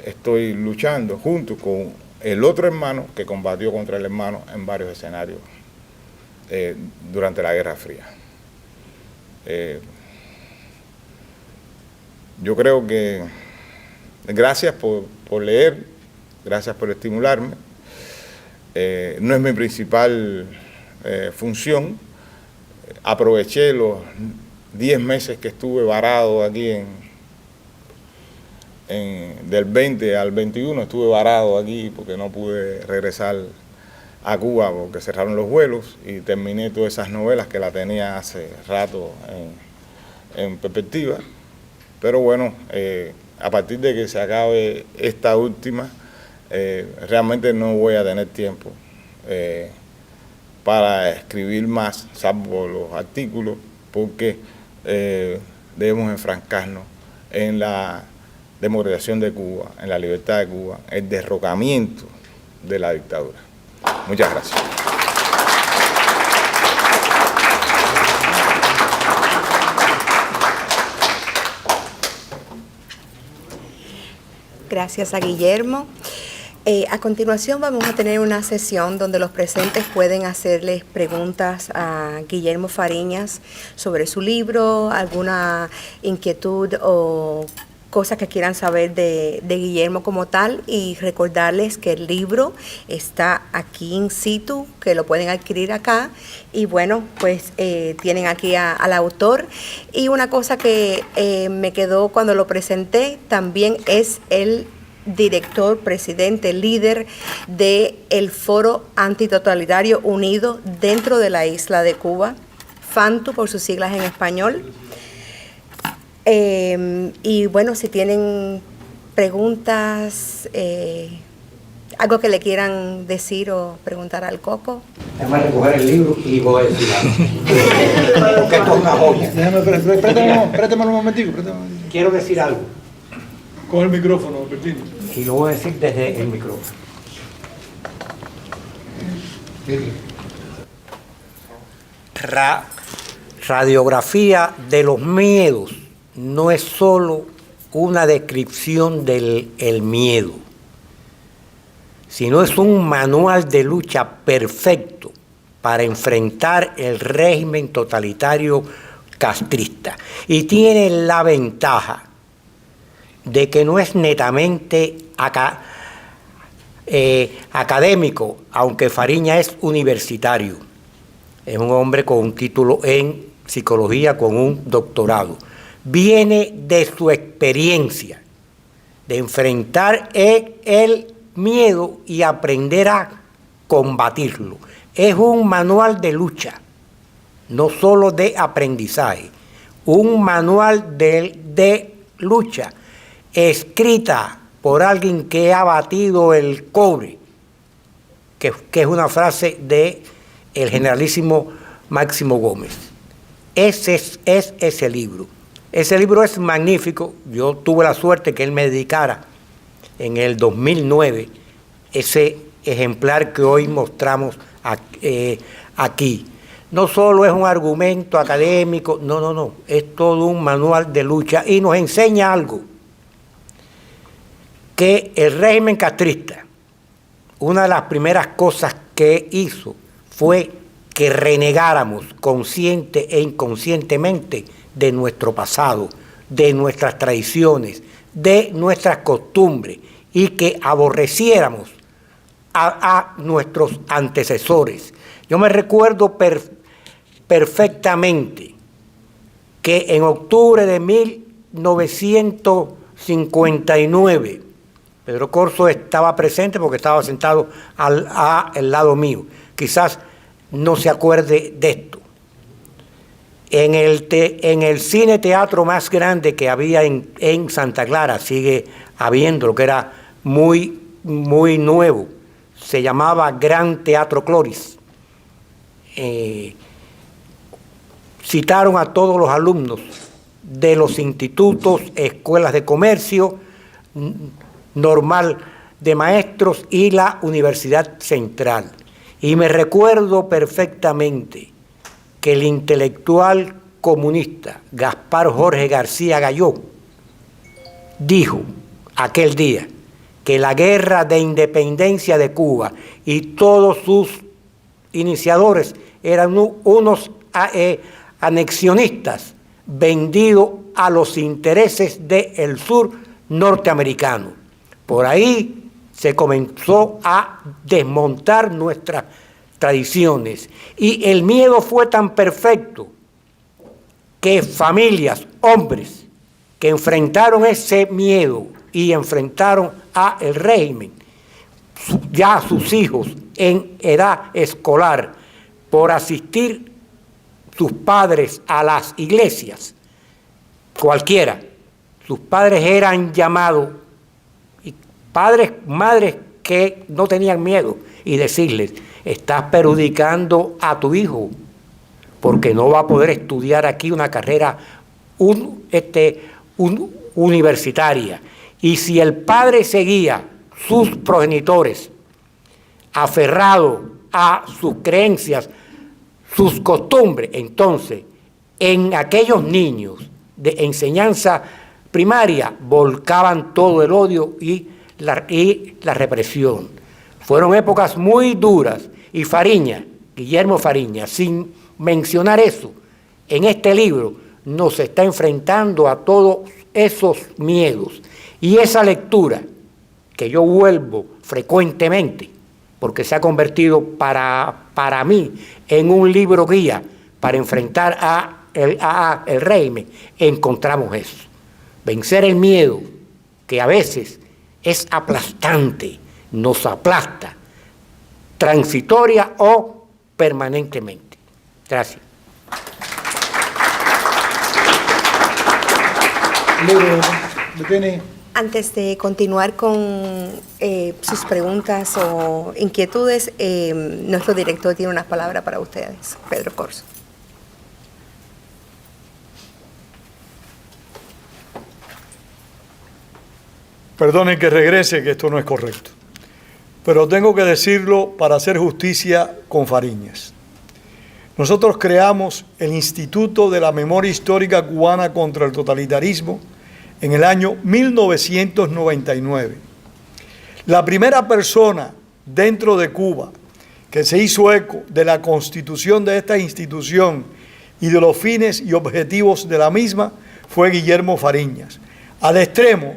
estoy luchando junto con el otro hermano que combatió contra el hermano en varios escenarios durante la Guerra Fría. Yo creo que gracias por leer, gracias por estimularme. No es mi principal función. Aproveché los 10 meses que estuve varado aquí del 20 al 21, estuve varado aquí porque no pude regresar a Cuba porque cerraron los vuelos, y terminé todas esas novelas que la tenía hace rato en perspectiva. Pero bueno, a partir de que se acabe esta última, realmente no voy a tener tiempo para escribir más, salvo los artículos, porque debemos enfrascarnos en la democratización de Cuba, en la libertad de Cuba, el derrocamiento de la dictadura. Muchas gracias. Gracias a Guillermo. A continuación vamos a tener una sesión donde los presentes pueden hacerles preguntas a Guillermo Fariñas sobre su libro, alguna inquietud o cosas que quieran saber de Guillermo como tal, y recordarles que el libro está aquí in situ, que lo pueden adquirir acá, y bueno, pues tienen aquí al autor. Y una cosa que me quedó cuando lo presenté, también es el director, presidente, líder del Foro Antitotalitario Unido dentro de la isla de Cuba, FANTU por sus siglas en español. Y bueno, si tienen preguntas, algo que le quieran decir o preguntar al Coco. Déjame recoger el libro y voy a decir algo. Porque esto es una joya. Préstame un momentico. Quiero decir algo. Con el micrófono, Bertini. Y lo voy a decir desde el micrófono. Radiografía de los miedos no es solo una descripción del miedo, sino es un manual de lucha perfecto para enfrentar el régimen totalitario castrista. Y tiene la ventaja de que no es netamente académico, aunque Fariña es universitario. Es un hombre con un título en psicología, con un doctorado. Viene de su experiencia de enfrentar el miedo y aprender a combatirlo. Es un manual de lucha, no solo de aprendizaje, un manual de lucha escrita por alguien que ha batido el cobre, que es una frase de el generalísimo Máximo Gómez. Ese es ese libro. Ese libro es magnífico. Yo tuve la suerte que él me dedicara en el 2009 ese ejemplar que hoy mostramos aquí. No solo es un argumento académico, no, es todo un manual de lucha y nos enseña algo. Que el régimen castrista, una de las primeras cosas que hizo fue que renegáramos consciente e inconscientemente de nuestro pasado, de nuestras tradiciones, de nuestras costumbres, y que aborreciéramos a nuestros antecesores. Yo me recuerdo perfectamente que en octubre de 1959, Pedro Corzo estaba presente porque estaba sentado al lado mío. Quizás no se acuerde de esto. En el cine teatro más grande que había en Santa Clara, sigue habiendo, lo que era muy, muy nuevo, se llamaba Gran Teatro Cloris. Citaron a todos los alumnos de los institutos, escuelas de comercio, normal de maestros y la Universidad Central. Y me recuerdo perfectamente que el intelectual comunista Gaspar Jorge García Galló dijo aquel día que la guerra de independencia de Cuba y todos sus iniciadores eran unos anexionistas vendidos a los intereses del sur norteamericano. Por ahí se comenzó a desmontar nuestras tradiciones y el miedo fue tan perfecto que familias, hombres que enfrentaron ese miedo y enfrentaron a el régimen, ya sus hijos en edad escolar, por asistir sus padres a las iglesias, cualquiera, sus padres eran llamados, y padres, madres que no tenían miedo y decirles, estás perjudicando a tu hijo porque no va a poder estudiar aquí una carrera universitaria. Y si el padre seguía sus progenitores aferrado a sus creencias, sus costumbres, entonces en aquellos niños de enseñanza primaria volcaban todo el odio y la represión. Fueron épocas muy duras y Fariña, Guillermo Fariña, sin mencionar eso, en este libro nos está enfrentando a todos esos miedos. Y esa lectura, que yo vuelvo frecuentemente, porque se ha convertido para mí en un libro guía para enfrentar el régimen, encontramos eso. Vencer el miedo, que a veces es aplastante, nos aplasta, transitoria o permanentemente. Gracias. Antes de continuar con sus preguntas o inquietudes, nuestro director tiene unas palabras para ustedes. Pedro Corzo. Perdonen que regrese, que esto no es correcto. Pero tengo que decirlo para hacer justicia con Fariñas. Nosotros creamos el Instituto de la Memoria Histórica Cubana contra el Totalitarismo en el año 1999. La primera persona dentro de Cuba que se hizo eco de la constitución de esta institución y de los fines y objetivos de la misma fue Guillermo Fariñas, al extremo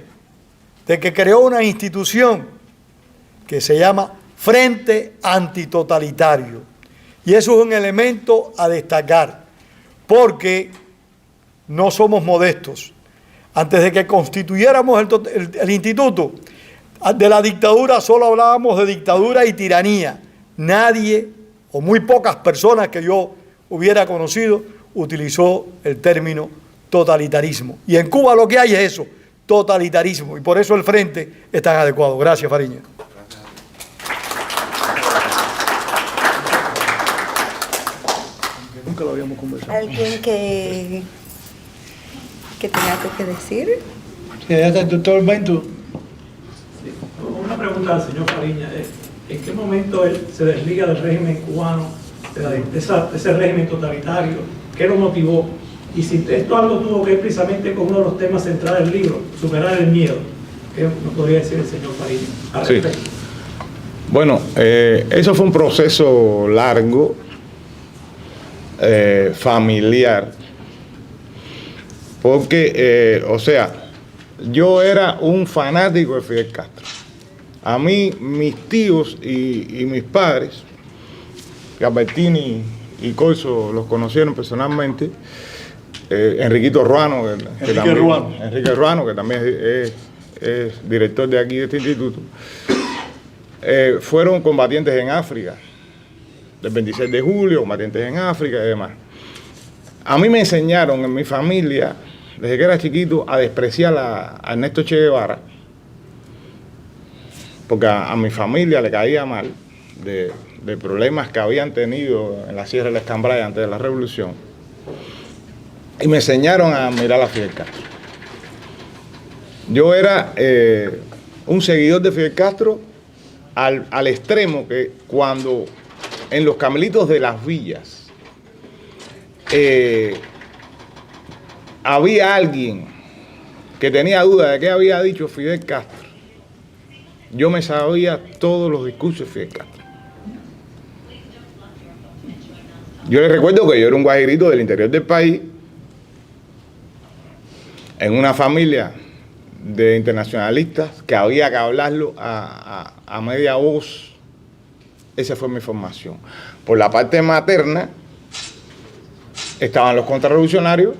de que creó una institución que se llama Frente Antitotalitario. Y eso es un elemento a destacar, porque no somos modestos. Antes de que constituyéramos el instituto, de la dictadura solo hablábamos de dictadura y tiranía. Nadie, o muy pocas personas que yo hubiera conocido, utilizó el término totalitarismo. Y en Cuba lo que hay es eso, totalitarismo. Y por eso el frente es tan adecuado. Gracias, Fariña. Nunca lo habíamos conversado. ¿Alguien que tenga algo que decir? Sí, ya está el doctor Bento. Una pregunta al señor Fariña. ¿En qué momento él se desliga del régimen cubano, de ese régimen totalitario? ¿Qué lo motivó? Y si esto algo tuvo que ver precisamente con uno de los temas centrales del libro, superar el miedo. ¿Qué nos podría decir el señor Fariña? Sí. Bueno, eso fue un proceso largo, familiar, porque, yo era un fanático de Fidel Castro. A mí, mis tíos y mis padres, Albertini y Corzo, los conocieron personalmente. Enriquito Ruano, Enrique Ruano, que también es director de aquí de este instituto, fueron combatientes en África, del 26 de julio, combatientes en África y demás. A mí me enseñaron en mi familia, desde que era chiquito, a despreciar a Ernesto Che Guevara, porque a mi familia le caía mal de problemas que habían tenido en la Sierra de la Escambray antes de la Revolución, y me enseñaron a admirar a Fidel Castro. Yo era un seguidor de Fidel Castro al extremo que cuando en los Camelitos de las Villas había alguien que tenía duda de qué había dicho Fidel Castro, yo me sabía todos los discursos de Fidel Castro. Yo les recuerdo que yo era un guajirito del interior del país, en una familia de internacionalistas que había que hablarlo a media voz. Esa fue mi formación. Por la parte materna estaban los contrarrevolucionarios,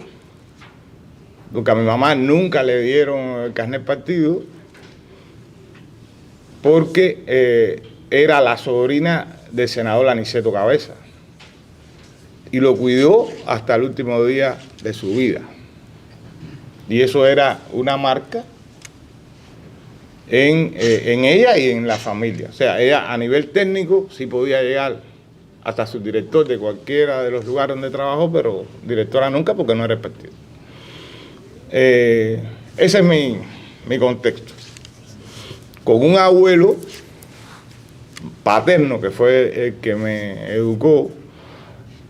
porque a mi mamá nunca le dieron el carnet partido, porque era la sobrina del senador Aniceto Cabeza, y lo cuidó hasta el último día de su vida. Y eso era una marca en ella y en la familia. O sea, ella a nivel técnico sí podía llegar hasta subdirector de cualquiera de los lugares donde trabajó, pero directora nunca porque no era expectida. Ese es mi contexto. Con un abuelo paterno, que fue el que me educó,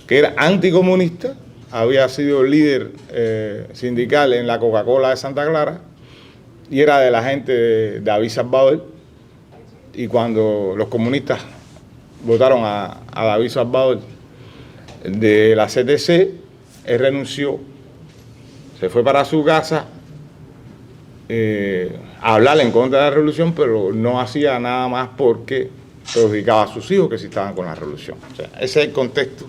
que era anticomunista, había sido líder sindical en la Coca-Cola de Santa Clara y era de la gente de David Salvador. Y cuando los comunistas votaron a David Salvador de la CTC, él renunció, se fue para su casa a hablar en contra de la revolución, pero no hacía nada más porque perjudicaba a sus hijos que sí estaban con la revolución. O sea, ese es el contexto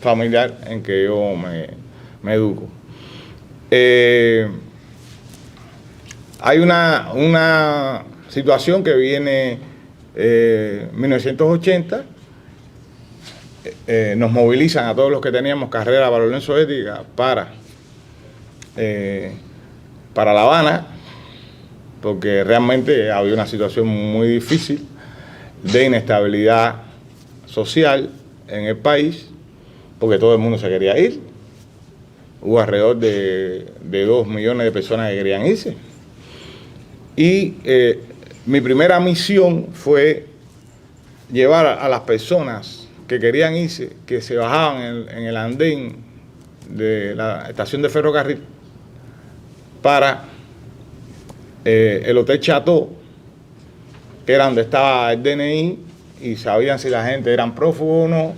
familiar en que yo me educo. Hay una situación que viene en 1980, nos movilizan a todos los que teníamos carrera para la Unión Soviética para La Habana, porque realmente había una situación muy difícil de inestabilidad social en el país, porque todo el mundo se quería ir. Hubo alrededor de 2 millones de personas que querían irse. Y mi primera misión fue llevar a las personas que querían irse, que se bajaban en el andén de la estación de ferrocarril, para el Hotel Chateau, que era donde estaba el DNI, y sabían si la gente eran prófugos o no,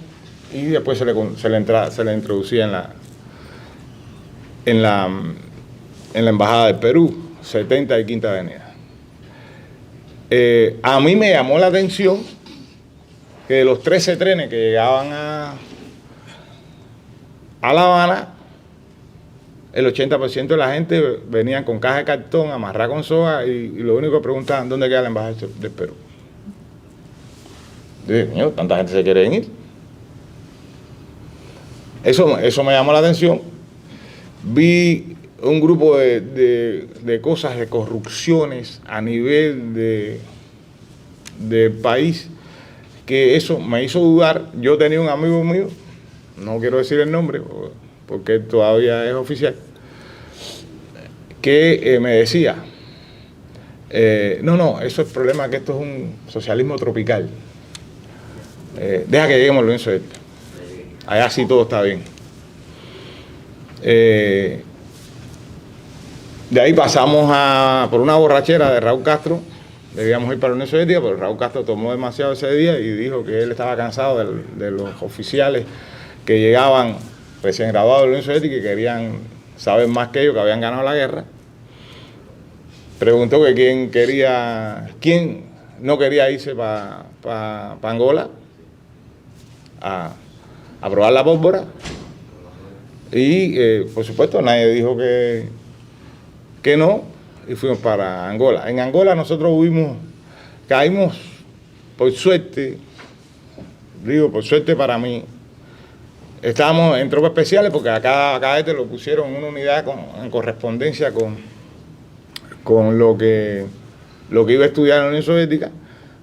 y después se le introducía en la Embajada del Perú, 70 y Quinta Avenida. A mí me llamó la atención que de los 13 trenes que llegaban a La Habana, el 80% de la gente venían con caja de cartón, amarrada con soga, y lo único que preguntaban, ¿dónde queda la Embajada del Perú? Dije, señor, tanta gente se quiere ir. Eso me llamó la atención. Vi un grupo de cosas, de corrupciones a nivel del país, que eso me hizo dudar. Yo tenía un amigo mío, no quiero decir el nombre porque todavía es oficial, que me decía, no, eso es el problema, que esto es un socialismo tropical. Deja que lleguemos a la Unión Soviética. Allá sí todo está bien. De ahí pasamos por una borrachera de Raúl Castro. Debíamos ir para la Unión Soviética, pero Raúl Castro tomó demasiado ese día y dijo que él estaba cansado de los oficiales que llegaban recién graduados de la Unión Soviética y querían saber más que ellos, que habían ganado la guerra. Preguntó que quién no quería irse para Angola a probar la pólvora. Y por supuesto nadie dijo que no, y fuimos para Angola. En Angola nosotros caímos, por suerte, digo por suerte para mí, estábamos en tropas especiales, porque a cada cadete lo pusieron en una unidad en correspondencia con lo que iba a estudiar en la Unión Soviética.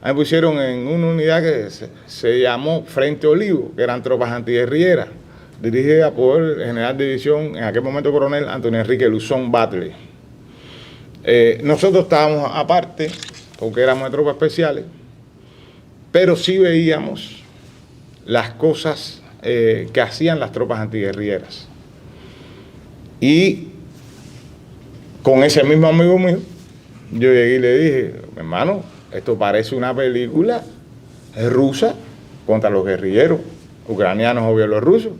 A mí me pusieron en una unidad que se llamó Frente Olivo, que eran tropas antiguerrilleras, dirigida por el general de división, en aquel momento coronel, Antonio Enrique Luzón Batlle. Nosotros estábamos aparte, porque éramos de tropas especiales, pero sí veíamos las cosas que hacían las tropas antiguerrilleras. Y con ese mismo amigo mío, yo llegué y le dije, hermano, esto parece una película rusa contra los guerrilleros ucranianos o bielorrusos,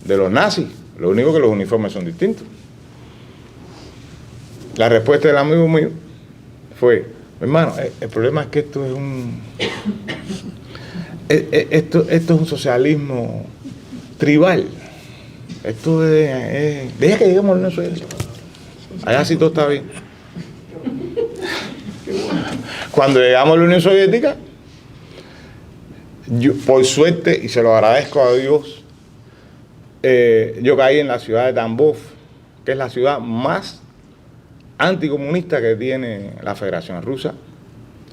de los nazis. Lo único que los uniformes son distintos. La respuesta del amigo mío fue, hermano, el problema es que esto es un socialismo tribal. Esto es deja que lleguemos a la Unión Soviética. Allá sí todo está bien. Cuando llegamos a la Unión Soviética, yo, por suerte, y se lo agradezco a Dios, yo caí en la ciudad de Tambov, que es la ciudad más anticomunista que tiene la Federación Rusa.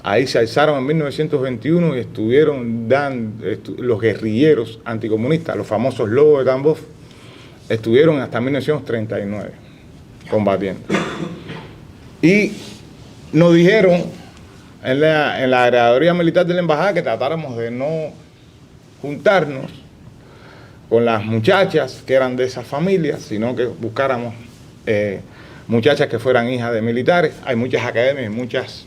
Ahí se alzaron en 1921 y estuvieron los guerrilleros anticomunistas, los famosos Lobos de Tambov, estuvieron hasta 1939 combatiendo. Y nos dijeron en la agregaduría militar de la embajada que tratáramos de no juntarnos con las muchachas que eran de esas familias, sino que buscáramos muchachas que fueran hijas de militares. Hay muchas academias, muchas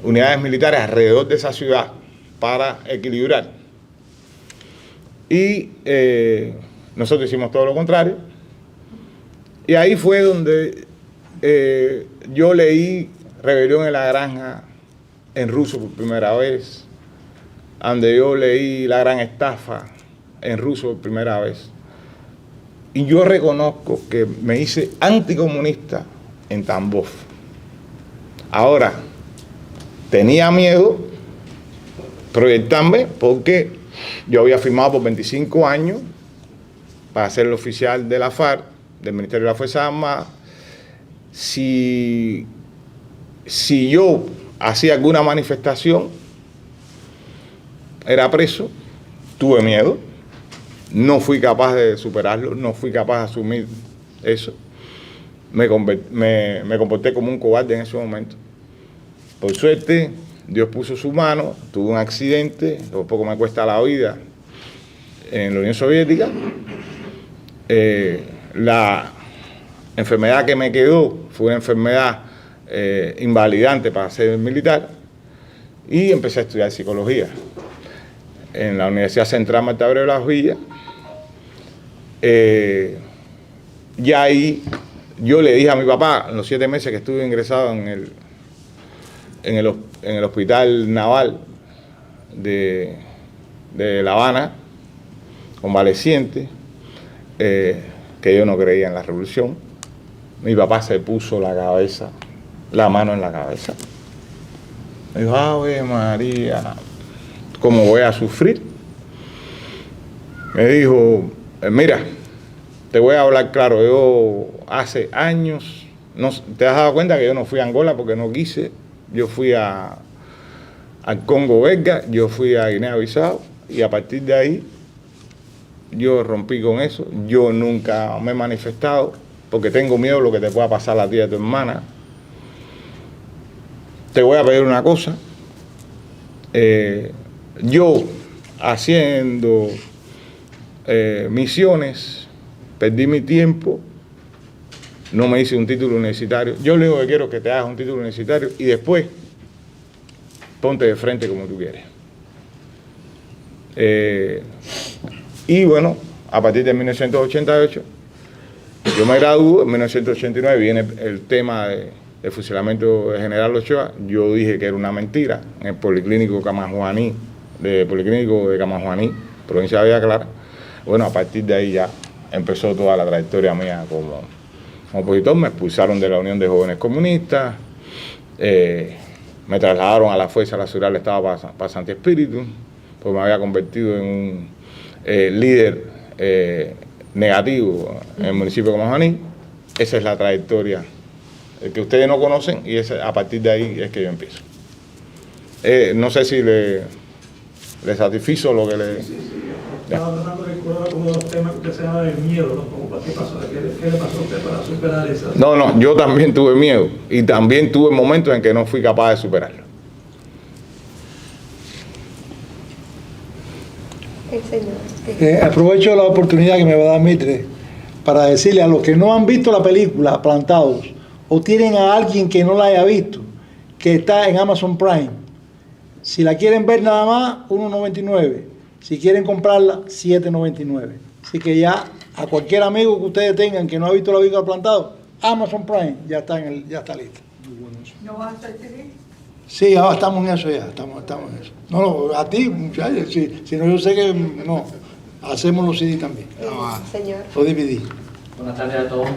unidades militares alrededor de esa ciudad para equilibrar. Y nosotros hicimos todo lo contrario. Y ahí fue donde yo leí Rebelión en la Granja en ruso por primera vez, donde yo leí La Gran Estafa en ruso por primera vez. Y yo reconozco que me hice anticomunista en Tambov. Ahora, tenía miedo proyectarme porque yo había firmado por 25 años para ser el oficial de la FARC, del Ministerio de las Fuerzas Armadas. Si yo hacía alguna manifestación, era preso, tuve miedo, no fui capaz de superarlo, no fui capaz de asumir eso. Me comporté como un cobarde en ese momento. Por suerte, Dios puso su mano, tuve un accidente, lo poco me cuesta la vida en la Unión Soviética. La enfermedad que me quedó fue una enfermedad invalidante para ser militar y empecé a estudiar psicología en la Universidad Central Marta Abreu de las Villas. Y ahí yo le dije a mi papá, en los 7 meses que estuve ingresado en el hospital naval de La Habana, convaleciente, que yo no creía en la revolución. Mi papá se puso la mano en la cabeza. Me dijo, Ave María, ¿cómo voy a sufrir? Me dijo, mira, te voy a hablar claro, yo hace años, te has dado cuenta que yo no fui a Angola porque no quise, yo fui al Congo belga, yo fui a Guinea-Bissau y a partir de ahí yo rompí con eso, yo nunca me he manifestado porque tengo miedo de lo que te pueda pasar a ti y a tu hermana. Te voy a pedir una cosa, yo haciendo misiones, perdí mi tiempo, no me hice un título universitario. Yo lo único que quiero es que te hagas un título universitario y después ponte de frente como tú quieres. Y bueno, a partir de 1988, yo me gradúo, en 1989 viene el tema del fusilamiento de General Ochoa. Yo dije que era una mentira en el Policlínico de Camajuaní, provincia de Villa Clara. Bueno, a partir de ahí ya empezó toda la trayectoria mía como opositor. Me expulsaron de la Unión de Jóvenes Comunistas, me trasladaron a la Fuerza Nacional del Estado para Santi Espíritu, porque me había convertido en un líder negativo en el municipio de Camajuaní. Esa es la trayectoria que ustedes no conocen y a partir de ahí es que yo empiezo. No sé si le satisfizo lo que le... Sí. Estaba tratando de recordar uno de los temas que usted se llama del miedo, ¿no? ¿Qué pasó? ¿Qué le pasó a usted para superar esa? No, yo también tuve miedo y también tuve momentos en que no fui capaz de superarlo. Señor. Aprovecho la oportunidad que me va a dar Mitre para decirle a los que no han visto la película Plantados o tienen a alguien que no la haya visto, que está en Amazon Prime. Si la quieren ver nada más, $1.99. Si quieren comprarla, $7.99. Así que ya a cualquier amigo que ustedes tengan que no ha visto la película Plantados, Amazon Prime ya está lista. ¿No vas a hacer TV? Sí, ahora estamos en eso ya, estamos en eso. No, a ti, muchachos, si no, yo sé que no, hacemos los CD también. Señor. Los DVD. Buenas tardes a todos.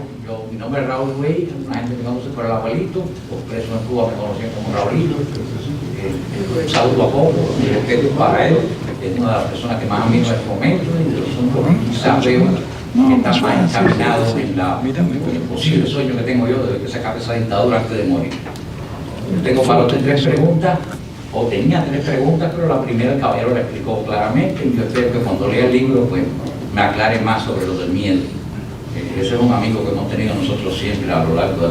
Mi nombre es Raúl Güey, una gente que me conoce por el abuelito, por preso en Cuba me conocían como Raulito. Un saludo a Coco, mi respeto para él, es una de las personas que más admiro en este momento, y quizás veo que están más encaminados en el posible sueño que tengo yo de que se acabe esa dictadura antes de morir. Yo tengo para usted 3 preguntas, o tenía 3 preguntas, pero la primera el caballero la explicó claramente, y yo espero que cuando lea el libro pues me aclare más sobre lo del miedo. Ese es un amigo que hemos tenido nosotros siempre a lo largo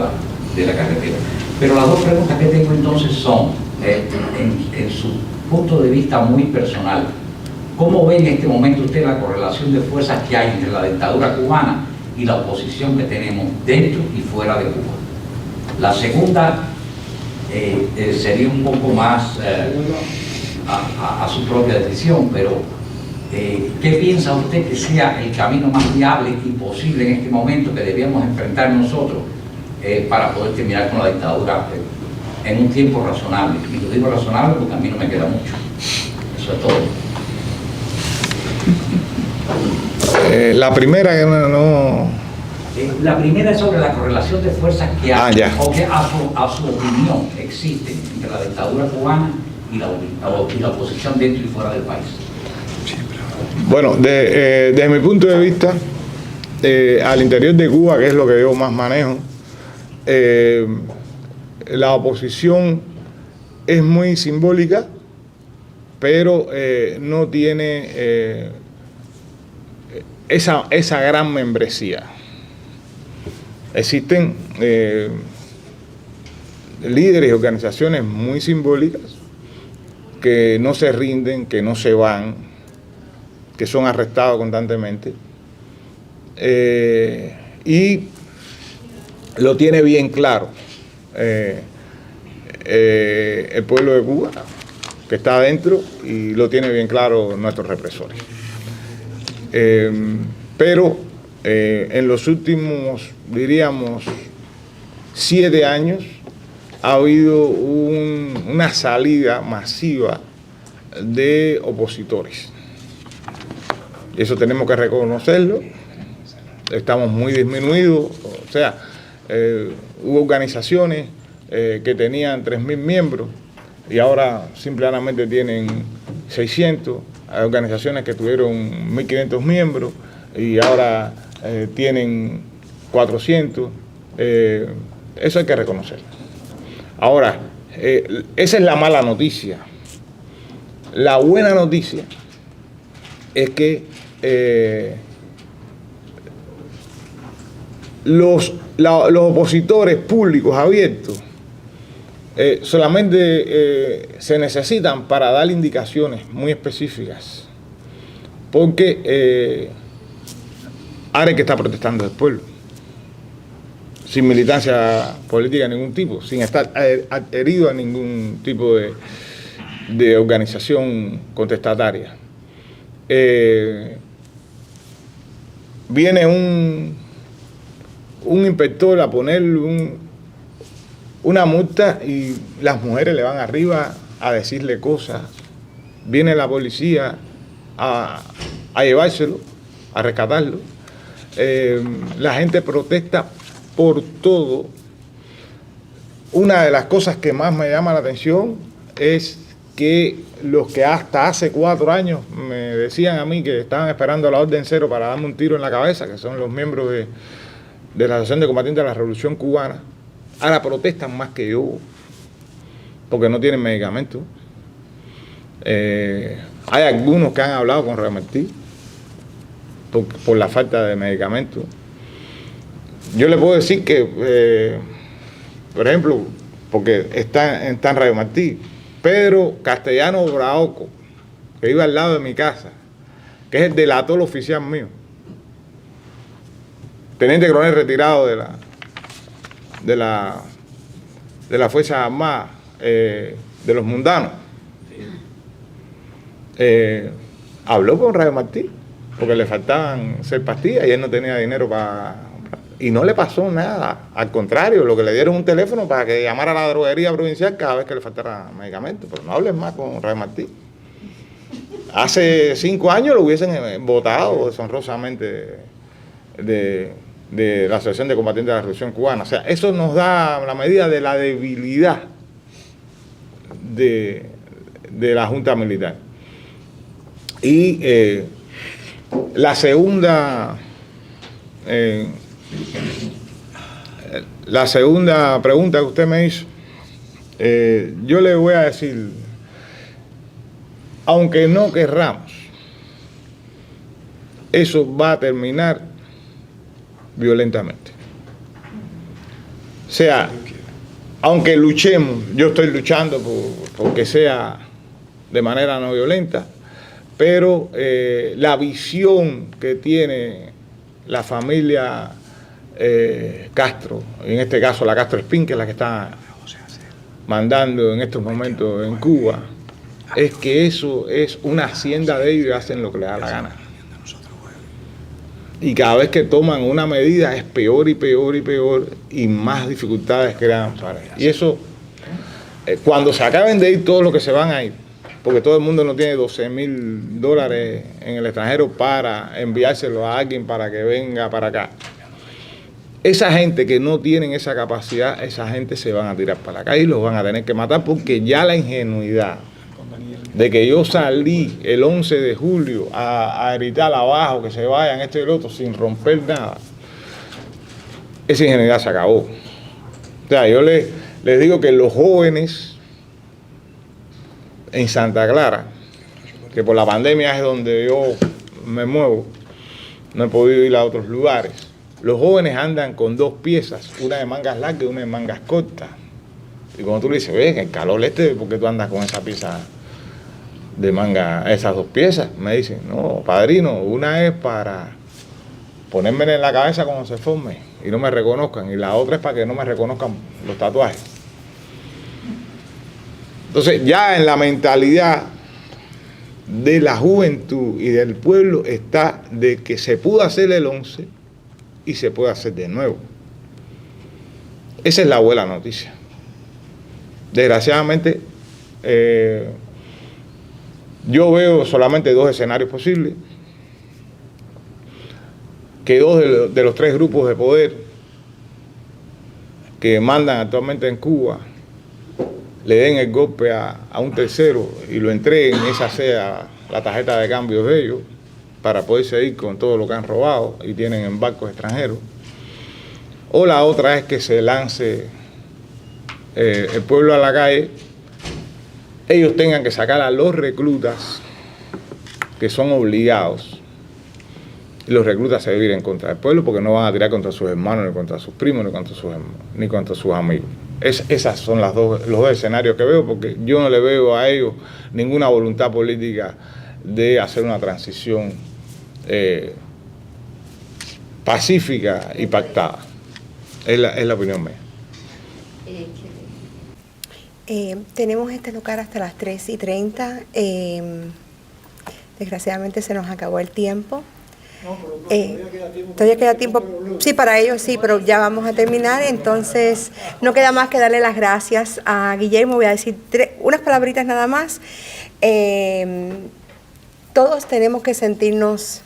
de la carretera. Pero las 2 preguntas que tengo entonces son, en su punto de vista muy personal, ¿cómo ve en este momento usted la correlación de fuerzas que hay entre la dictadura cubana y la oposición que tenemos dentro y fuera de Cuba? La segunda sería un poco más a su propia decisión, pero ¿qué piensa usted que sea el camino más viable y posible en este momento que debíamos enfrentar nosotros para poder terminar con la dictadura en un tiempo razonable? Y lo digo razonable porque a mí no me queda mucho. Eso es todo. La primera que La primera es sobre la correlación de fuerzas que hay, ya. o que a su opinión existen entre la dictadura cubana y la oposición dentro y fuera del país. Bueno, desde mi punto de vista, al interior de Cuba, que es lo que yo más manejo, la oposición es muy simbólica, pero no tiene esa gran membresía. Existen líderes y organizaciones muy simbólicas que no se rinden, que no se van, que son arrestados constantemente, y lo tiene bien claro el pueblo de Cuba, que está adentro, y lo tiene bien claro nuestros represores. Pero en los últimos, diríamos, 7 años ha habido una salida masiva de opositores. Eso tenemos que reconocerlo. Estamos muy disminuidos. O sea, hubo organizaciones que tenían 3.000 miembros y ahora simplemente tienen 600. Hay organizaciones que tuvieron 1.500 miembros y ahora tienen 400. Eso hay que reconocerlo. Ahora, esa es la mala noticia. La buena noticia es que los opositores públicos abiertos solamente se necesitan para dar indicaciones muy específicas, porque ahora el que está protestando es el pueblo, sin militancia política de ningún tipo, sin estar adherido a ningún tipo de organización contestataria. Viene un inspector a ponerle una multa y las mujeres le van arriba a decirle cosas. Viene la policía a llevárselo, a rescatarlo. La gente protesta por todo. Una de las cosas que más me llama la atención es que los que hasta hace 4 años me decían a mí que estaban esperando la orden 0 para darme un tiro en la cabeza, que son los miembros de la Asociación de Combatientes de la Revolución Cubana, ahora protestan más que yo, porque no tienen medicamentos. Hay algunos que han hablado con Raúl Martí por la falta de medicamentos. Yo le puedo decir que, por ejemplo, porque está en Radio Martí, Pedro Castellano Braoco, que vive al lado de mi casa, que es el delator oficial mío, teniente coronel retirado de la Fuerza Armada de los Mundanos, habló con Radio Martí porque le faltaban 6 pastillas y él no tenía dinero y no le pasó nada. Al contrario, lo que le dieron un teléfono para que llamara a la droguería provincial cada vez que le faltara medicamentos. Pero no hables más con Radio Martí. Hace 5 años lo hubiesen votado deshonrosamente de la Asociación de Combatientes de la Revolución Cubana. O sea, eso nos da la medida de la debilidad de la Junta Militar. Y la segunda la segunda pregunta que usted me hizo, yo le voy a decir, aunque no querramos, eso va a terminar violentamente. O sea, aunque luchemos, yo estoy luchando por que sea de manera no violenta, pero la visión que tiene la familia Castro, en este caso la Castro Espín, que es la que está mandando en estos momentos en Cuba, es que eso es una hacienda de ellos y hacen lo que les da la gana. Y cada vez que toman una medida es peor y peor y peor y más dificultades crean para ellos. Y eso, cuando se acaben de ir todos los que se van a ir, porque todo el mundo no tiene $12,000 en el extranjero para enviárselo a alguien para que venga para acá. Esa gente que no tienen esa capacidad, esa gente se van a tirar para la calle y los van a tener que matar, porque ya la ingenuidad de que yo salí el 11 de julio a gritar abajo que se vayan esto y el otro sin romper nada, esa ingenuidad se acabó. O sea, yo les digo que los jóvenes en Santa Clara, que por la pandemia es donde yo me muevo, no he podido ir a otros lugares, los jóvenes andan con dos piezas, una de mangas largas y una de mangas cortas. Y cuando tú le dices, oye, que el calor ¿por qué tú andas con esa pieza de manga, esas dos piezas? Me dicen, no, padrino, una es para ponerme en la cabeza cuando se forme y no me reconozcan, y la otra es para que no me reconozcan los tatuajes. Entonces, ya en la mentalidad de la juventud y del pueblo está de que se pudo hacer el 11 y se puede hacer de nuevo. Esa es la buena noticia. Desgraciadamente, yo veo solamente dos escenarios posibles, que dos de los tres grupos de poder que mandan actualmente en Cuba le den el golpe a un tercero y lo entreguen, y esa sea la tarjeta de cambio de ellos, para poder seguir con todo lo que han robado y tienen en barcos extranjeros. O la otra es que se lance el pueblo a la calle, ellos tengan que sacar a los reclutas que son obligados, y los reclutas se deben ir en contra del pueblo, porque no van a tirar contra sus hermanos, ni contra sus primos, ni contra sus amigos. Esas son los dos escenarios que veo, porque yo no le veo a ellos ninguna voluntad política de hacer una transición pacífica y pactada. Es la opinión mía. Tenemos este lugar hasta las 3:30. Desgraciadamente se nos acabó el tiempo. Todavía queda tiempo. Sí, para ellos sí, pero ya vamos a terminar. Entonces, no queda más que darle las gracias a Guillermo. Voy a decir unas palabritas nada más. Todos tenemos que sentirnos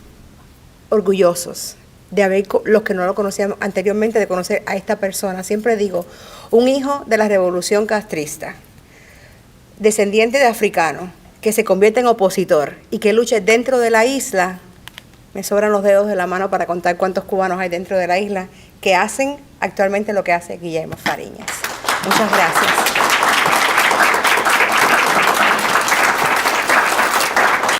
orgullosos de haber, los que no lo conocíamos anteriormente, de conocer a esta persona. Siempre digo, un hijo de la revolución castrista, descendiente de africano, que se convierte en opositor y que luche dentro de la isla. Me sobran los dedos de la mano para contar cuántos cubanos hay dentro de la isla que hacen actualmente lo que hace Guillermo Fariñas. Muchas gracias.